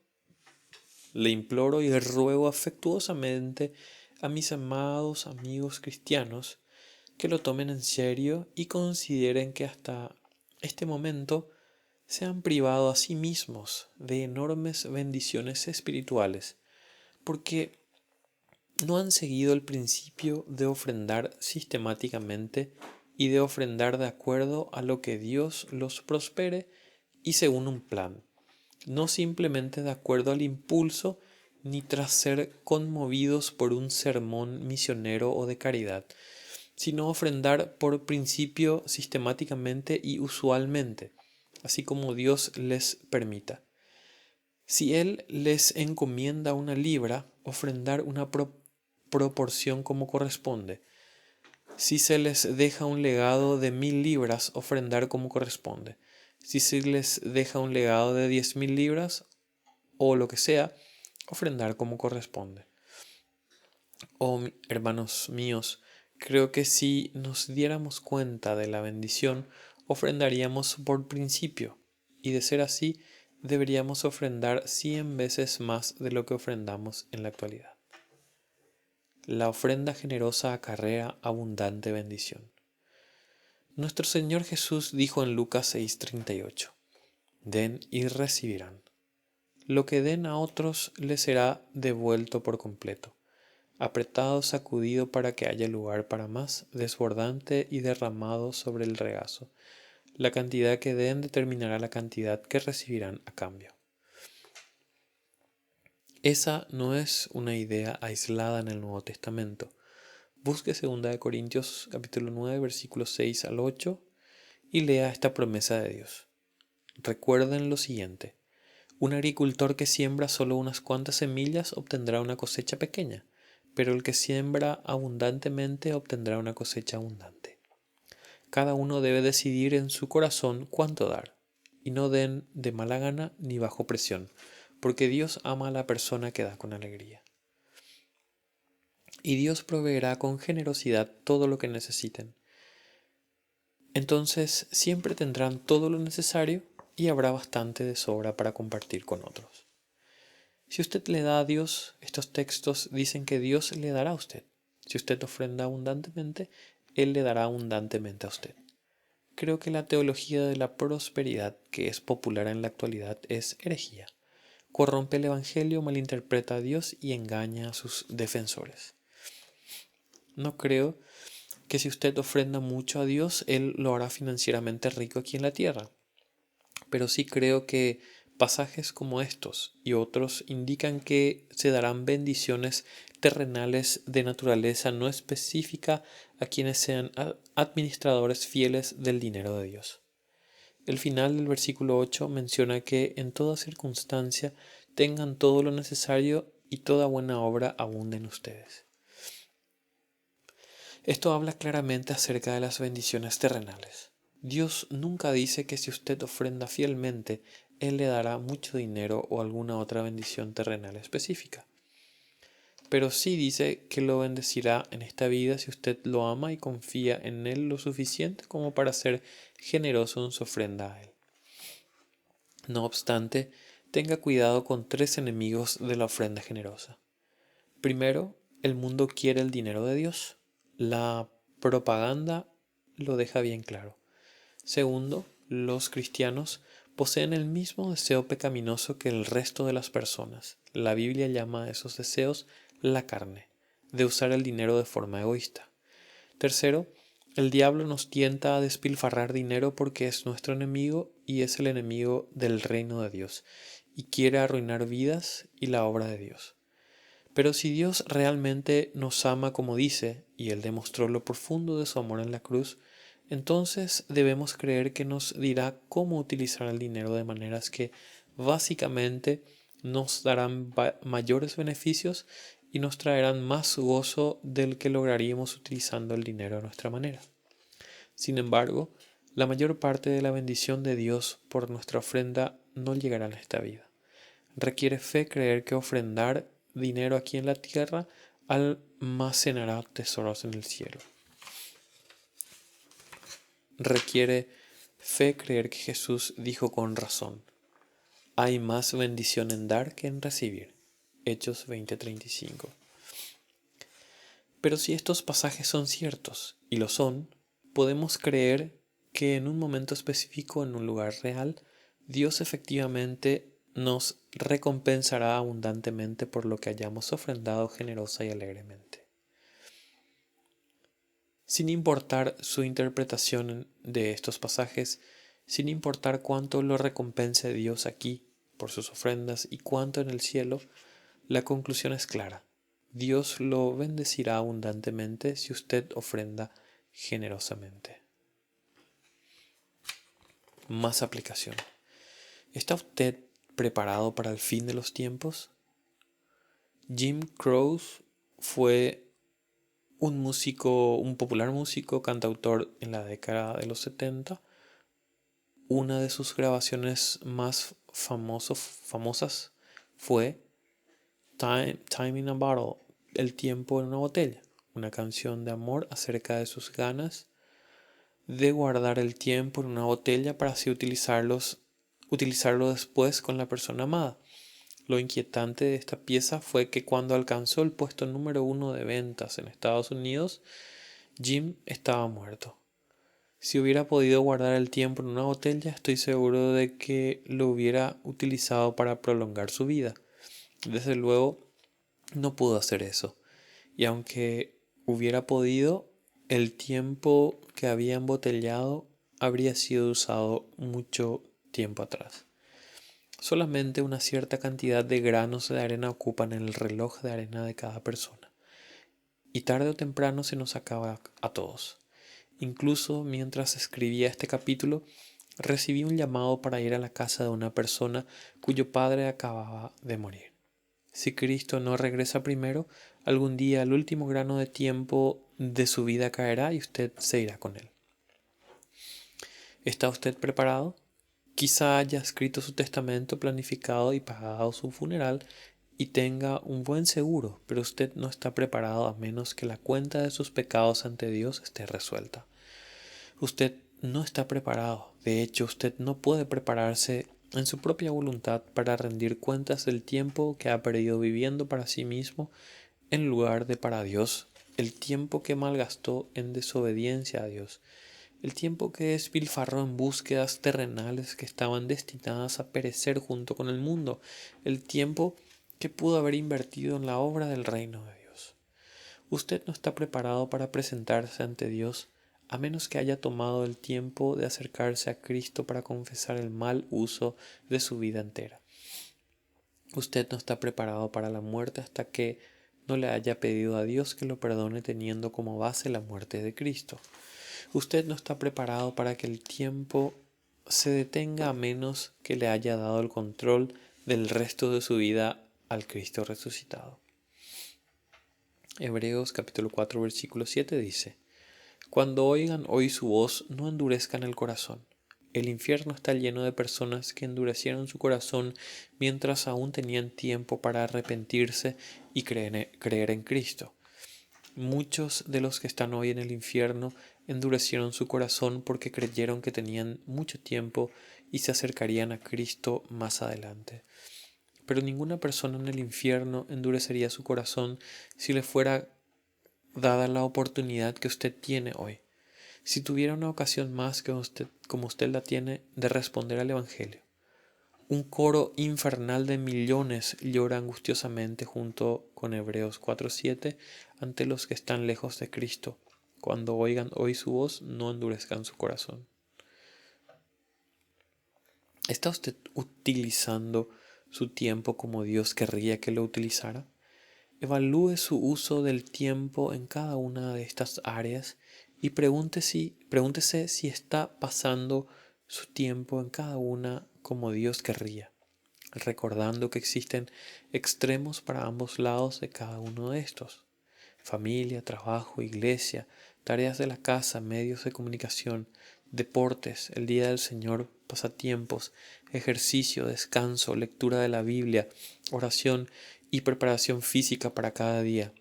le imploro y ruego afectuosamente a mis amados amigos cristianos que lo tomen en serio y consideren que hasta este momento se han privado a sí mismos de enormes bendiciones espirituales, porque no han seguido el principio de ofrendar sistemáticamente y de ofrendar de acuerdo a lo que Dios los prospere y según un plan, no simplemente de acuerdo al impulso ni tras ser conmovidos por un sermón misionero o de caridad, sino ofrendar por principio sistemáticamente y usualmente, así como Dios les permita. Si Él les encomienda una libra, ofrendar una proporción como corresponde. Si se les deja un legado de 1000 libras, ofrendar como corresponde. Si se les deja un legado de 10.000 libras o lo que sea, ofrendar como corresponde. Oh, hermanos míos, creo que si nos diéramos cuenta de la bendición, ofrendaríamos por principio, y de ser así, deberíamos ofrendar 100 veces más de lo que ofrendamos en la actualidad. La ofrenda generosa acarrea abundante bendición. Nuestro Señor Jesús dijo en Lucas 6:38, den y recibirán. Lo que den a otros les será devuelto por completo, apretado, sacudido para que haya lugar para más, desbordante y derramado sobre el regazo. La cantidad que den determinará la cantidad que recibirán a cambio. Esa no es una idea aislada en el Nuevo Testamento. Busque 2 Corintios capítulo 9, versículos 6 al 8 y lea esta promesa de Dios. Recuerden lo siguiente. Un agricultor que siembra solo unas cuantas semillas obtendrá una cosecha pequeña, pero el que siembra abundantemente obtendrá una cosecha abundante. Cada uno debe decidir en su corazón cuánto dar, y no den de mala gana ni bajo presión, porque Dios ama a la persona que da con alegría. Y Dios proveerá con generosidad todo lo que necesiten. Entonces siempre tendrán todo lo necesario y habrá bastante de sobra para compartir con otros. Si usted le da a Dios, estos textos dicen que Dios le dará a usted. Si usted ofrenda abundantemente, Él le dará abundantemente a usted. Creo que la teología de la prosperidad que es popular en la actualidad es herejía. Corrompe el Evangelio, malinterpreta a Dios y engaña a sus defensores. No creo que si usted ofrenda mucho a Dios, Él lo hará financieramente rico aquí en la tierra. Pero sí creo que pasajes como estos y otros indican que se darán bendiciones terrenales de naturaleza no específica a quienes sean administradores fieles del dinero de Dios. El final del versículo 8 menciona que en toda circunstancia tengan todo lo necesario y toda buena obra abunde en ustedes. Esto habla claramente acerca de las bendiciones terrenales. Dios nunca dice que si usted ofrenda fielmente, Él le dará mucho dinero o alguna otra bendición terrenal específica. Pero sí dice que lo bendecirá en esta vida si usted lo ama y confía en Él lo suficiente como para ser generoso en su ofrenda a Él. No obstante, tenga cuidado con 3 enemigos de la ofrenda generosa. Primero, el mundo quiere el dinero de Dios. La propaganda lo deja bien claro. Segundo, los cristianos poseen el mismo deseo pecaminoso que el resto de las personas. La Biblia llama a esos deseos la carne, de usar el dinero de forma egoísta. Tercero, el diablo nos tienta a despilfarrar dinero porque es nuestro enemigo y es el enemigo del reino de Dios, y quiere arruinar vidas y la obra de Dios. Pero si Dios realmente nos ama como dice, y Él demostró lo profundo de su amor en la cruz, entonces debemos creer que nos dirá cómo utilizar el dinero de maneras que básicamente nos darán mayores beneficios y nos traerán más gozo del que lograríamos utilizando el dinero a nuestra manera. Sin embargo, la mayor parte de la bendición de Dios por nuestra ofrenda no llegará en esta vida. Requiere fe creer que ofrendar dinero aquí en la tierra almacenará tesoros en el cielo. Requiere fe creer que Jesús dijo con razón, hay más bendición en dar que en recibir. Hechos 20:35. Pero si estos pasajes son ciertos, y lo son, podemos creer que en un momento específico, en un lugar real, Dios efectivamente nos recompensará abundantemente por lo que hayamos ofrendado generosa y alegremente. Sin importar su interpretación de estos pasajes, sin importar cuánto lo recompense Dios aquí por sus ofrendas y cuánto en el cielo, la conclusión es clara. Dios lo bendecirá abundantemente si usted ofrenda generosamente. Más aplicación. ¿Está usted preparado para el fin de los tiempos? Jim Croce fue un popular músico, cantautor en la década de los 70. Una de sus grabaciones más famosas fue Time in a Bottle, el tiempo en una botella, una canción de amor acerca de sus ganas de guardar el tiempo en una botella para así utilizarlo después con la persona amada. Lo inquietante de esta pieza fue que cuando alcanzó el puesto número 1 de ventas en Estados Unidos, Jim estaba muerto. Si hubiera podido guardar el tiempo en una botella, estoy seguro de que lo hubiera utilizado para prolongar su vida. Desde luego, no pudo hacer eso. Y aunque hubiera podido, el tiempo que había embotellado habría sido usado mucho tiempo atrás. Solamente una cierta cantidad de granos de arena ocupan el reloj de arena de cada persona. Y tarde o temprano se nos acaba a todos. Incluso mientras escribía este capítulo, recibí un llamado para ir a la casa de una persona cuyo padre acababa de morir. Si Cristo no regresa primero, algún día el último grano de tiempo de su vida caerá y usted se irá con él. ¿Está usted preparado? Quizá haya escrito su testamento, planificado y pagado su funeral y tenga un buen seguro, pero usted no está preparado a menos que la cuenta de sus pecados ante Dios esté resuelta. Usted no está preparado. De hecho, usted no puede prepararse en su propia voluntad para rendir cuentas del tiempo que ha perdido viviendo para sí mismo en lugar de para Dios, el tiempo que malgastó en desobediencia a Dios, el tiempo que despilfarró en búsquedas terrenales que estaban destinadas a perecer junto con el mundo, el tiempo que pudo haber invertido en la obra del reino de Dios. Usted no está preparado para presentarse ante Dios a menos que haya tomado el tiempo de acercarse a Cristo para confesar el mal uso de su vida entera. Usted no está preparado para la muerte hasta que no le haya pedido a Dios que lo perdone teniendo como base la muerte de Cristo. Usted no está preparado para que el tiempo se detenga a menos que le haya dado el control del resto de su vida al Cristo resucitado. Hebreos capítulo 4 versículo 7 dice: Cuando oigan hoy su voz, no endurezcan el corazón. El infierno está lleno de personas que endurecieron su corazón mientras aún tenían tiempo para arrepentirse y creer en Cristo. Muchos de los que están hoy en el infierno endurecieron su corazón porque creyeron que tenían mucho tiempo y se acercarían a Cristo más adelante. Pero ninguna persona en el infierno endurecería su corazón si le fuera dada la oportunidad que usted tiene hoy. Si tuviera una ocasión más como usted la tiene de responder al Evangelio. Un coro infernal de millones llora angustiosamente junto con Hebreos 4:7 ante los que están lejos de Cristo. Cuando oigan hoy su voz, no endurezcan su corazón. ¿Está usted utilizando su tiempo como Dios querría que lo utilizara? Evalúe su uso del tiempo en cada una de estas áreas y pregúntese si está pasando su tiempo en cada una como Dios querría, recordando que existen extremos para ambos lados de cada uno de estos: familia, trabajo, iglesia, tareas de la casa, medios de comunicación, deportes, el día del Señor, pasatiempos, ejercicio, descanso, lectura de la Biblia, oración y preparación física para cada día.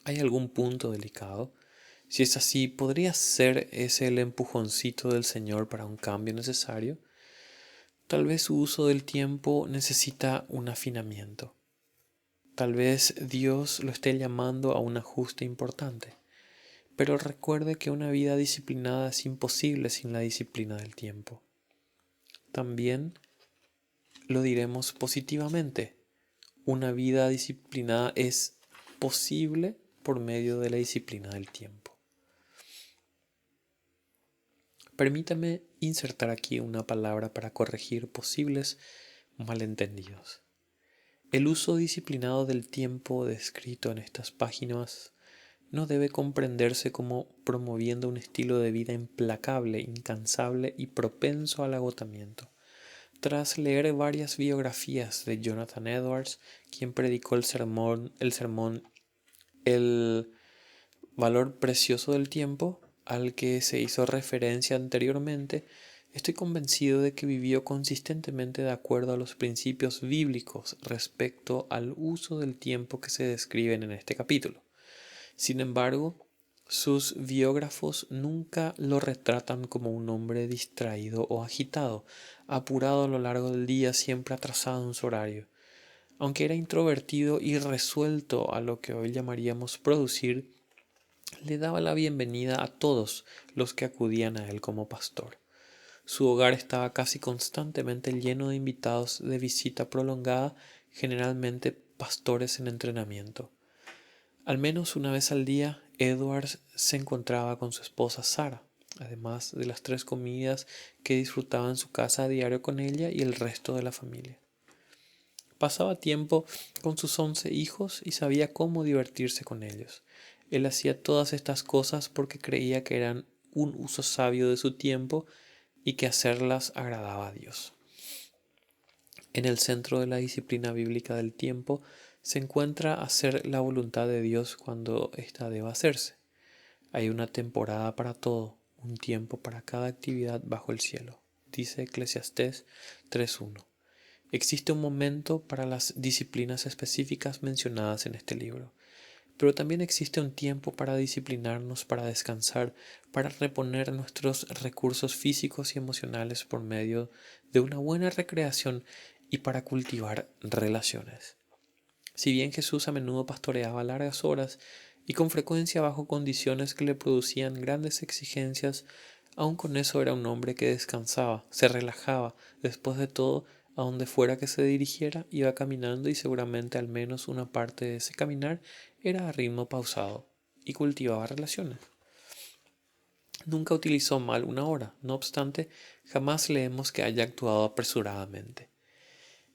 ¿Hay algún punto delicado? Si es así, ¿podría ser ese el empujoncito del Señor para un cambio necesario? Tal vez su uso del tiempo necesita un afinamiento. Tal vez Dios lo esté llamando a un ajuste importante. Pero recuerde que una vida disciplinada es imposible sin la disciplina del tiempo. También lo diremos positivamente. Una vida disciplinada es posible por medio de la disciplina del tiempo. Permítame insertar aquí una palabra para corregir posibles malentendidos. El uso disciplinado del tiempo descrito en estas páginas no debe comprenderse como promoviendo un estilo de vida implacable, incansable y propenso al agotamiento. Tras leer varias biografías de Jonathan Edwards, quien predicó el sermón El valor precioso del tiempo, al que se hizo referencia anteriormente, Estoy convencido de que vivió consistentemente de acuerdo a los principios bíblicos respecto al uso del tiempo que se describen en este capítulo. Sin embargo, sus biógrafos nunca lo retratan como un hombre distraído o agitado, apurado a lo largo del día, siempre atrasado en su horario. Aunque era introvertido y resuelto a lo que hoy llamaríamos producir, le daba la bienvenida a todos los que acudían a él como pastor. Su hogar estaba casi constantemente lleno de invitados de visita prolongada, generalmente pastores en entrenamiento. Al menos una vez al día, Edwards se encontraba con su esposa Sara, además de las 3 comidas que disfrutaba en su casa a diario con ella y el resto de la familia. Pasaba tiempo con sus 11 hijos y sabía cómo divertirse con ellos. Él hacía todas estas cosas porque creía que eran un uso sabio de su tiempo y que hacerlas agradaba a Dios. En el centro de la disciplina bíblica del tiempo se encuentra hacer la voluntad de Dios cuando ésta deba hacerse. Hay una temporada para todo, un tiempo para cada actividad bajo el cielo, dice Eclesiastés 3:1. Existe un momento para las disciplinas específicas mencionadas en este libro, pero también existe un tiempo para disciplinarnos, para descansar, para reponer nuestros recursos físicos y emocionales por medio de una buena recreación y para cultivar relaciones. Si bien Jesús a menudo pastoreaba largas horas y con frecuencia bajo condiciones que le producían grandes exigencias, aun con eso era un hombre que descansaba, se relajaba, después de todo, a donde fuera que se dirigiera, iba caminando y seguramente al menos una parte de ese caminar era a ritmo pausado y cultivaba relaciones. Nunca utilizó mal una hora, no obstante, jamás leemos que haya actuado apresuradamente.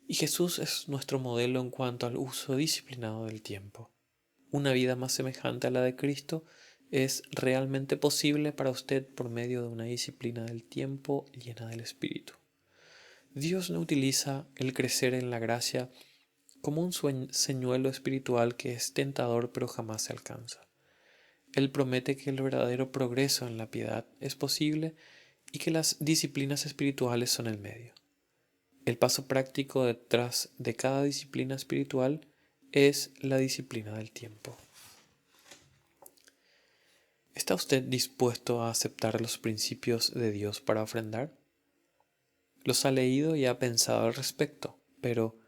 Y Jesús es nuestro modelo en cuanto al uso disciplinado del tiempo. Una vida más semejante a la de Cristo es realmente posible para usted por medio de una disciplina del tiempo llena del Espíritu. Dios no utiliza el crecer en la gracia como un señuelo espiritual que es tentador pero jamás se alcanza. Él promete que el verdadero progreso en la piedad es posible y que las disciplinas espirituales son el medio. El paso práctico detrás de cada disciplina espiritual es la disciplina del tiempo. ¿Está usted dispuesto a aceptar los principios de Dios para ofrendar? Los ha leído y ha pensado al respecto, pero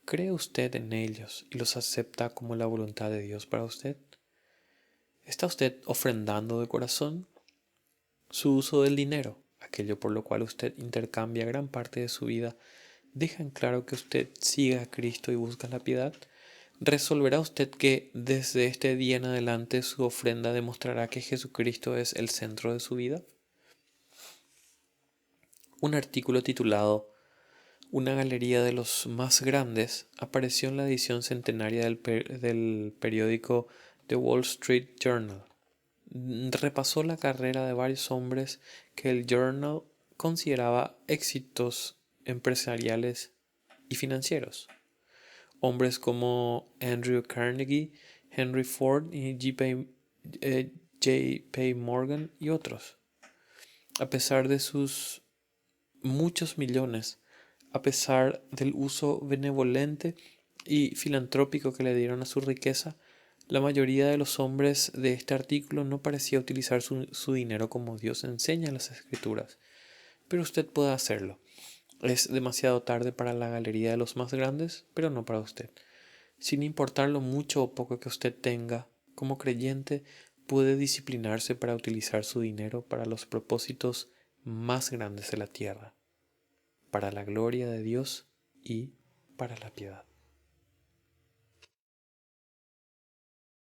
¿cree usted en ellos y los acepta como la voluntad de Dios para usted? ¿Está usted ofrendando de corazón? Su uso del dinero, aquello por lo cual usted intercambia gran parte de su vida, deja en claro que usted sigue a Cristo y busca la piedad. ¿Resolverá usted que desde este día en adelante su ofrenda demostrará que Jesucristo es el centro de su vida? Un artículo titulado Una galería de los más grandes apareció en la edición centenaria del periódico The Wall Street Journal. Repasó la carrera de varios hombres que el Journal consideraba éxitos empresariales y financieros. Hombres como Andrew Carnegie, Henry Ford y J.P. Morgan y otros. A pesar de sus muchos millones, a pesar del uso benevolente y filantrópico que le dieron a su riqueza, la mayoría de los hombres de este artículo no parecía utilizar su dinero como Dios enseña en las Escrituras. Pero usted puede hacerlo. Es demasiado tarde para la galería de los más grandes, pero no para usted. Sin importar lo mucho o poco que usted tenga, como creyente, puede disciplinarse para utilizar su dinero para los propósitos más grandes de la tierra, para la gloria de Dios y para la piedad.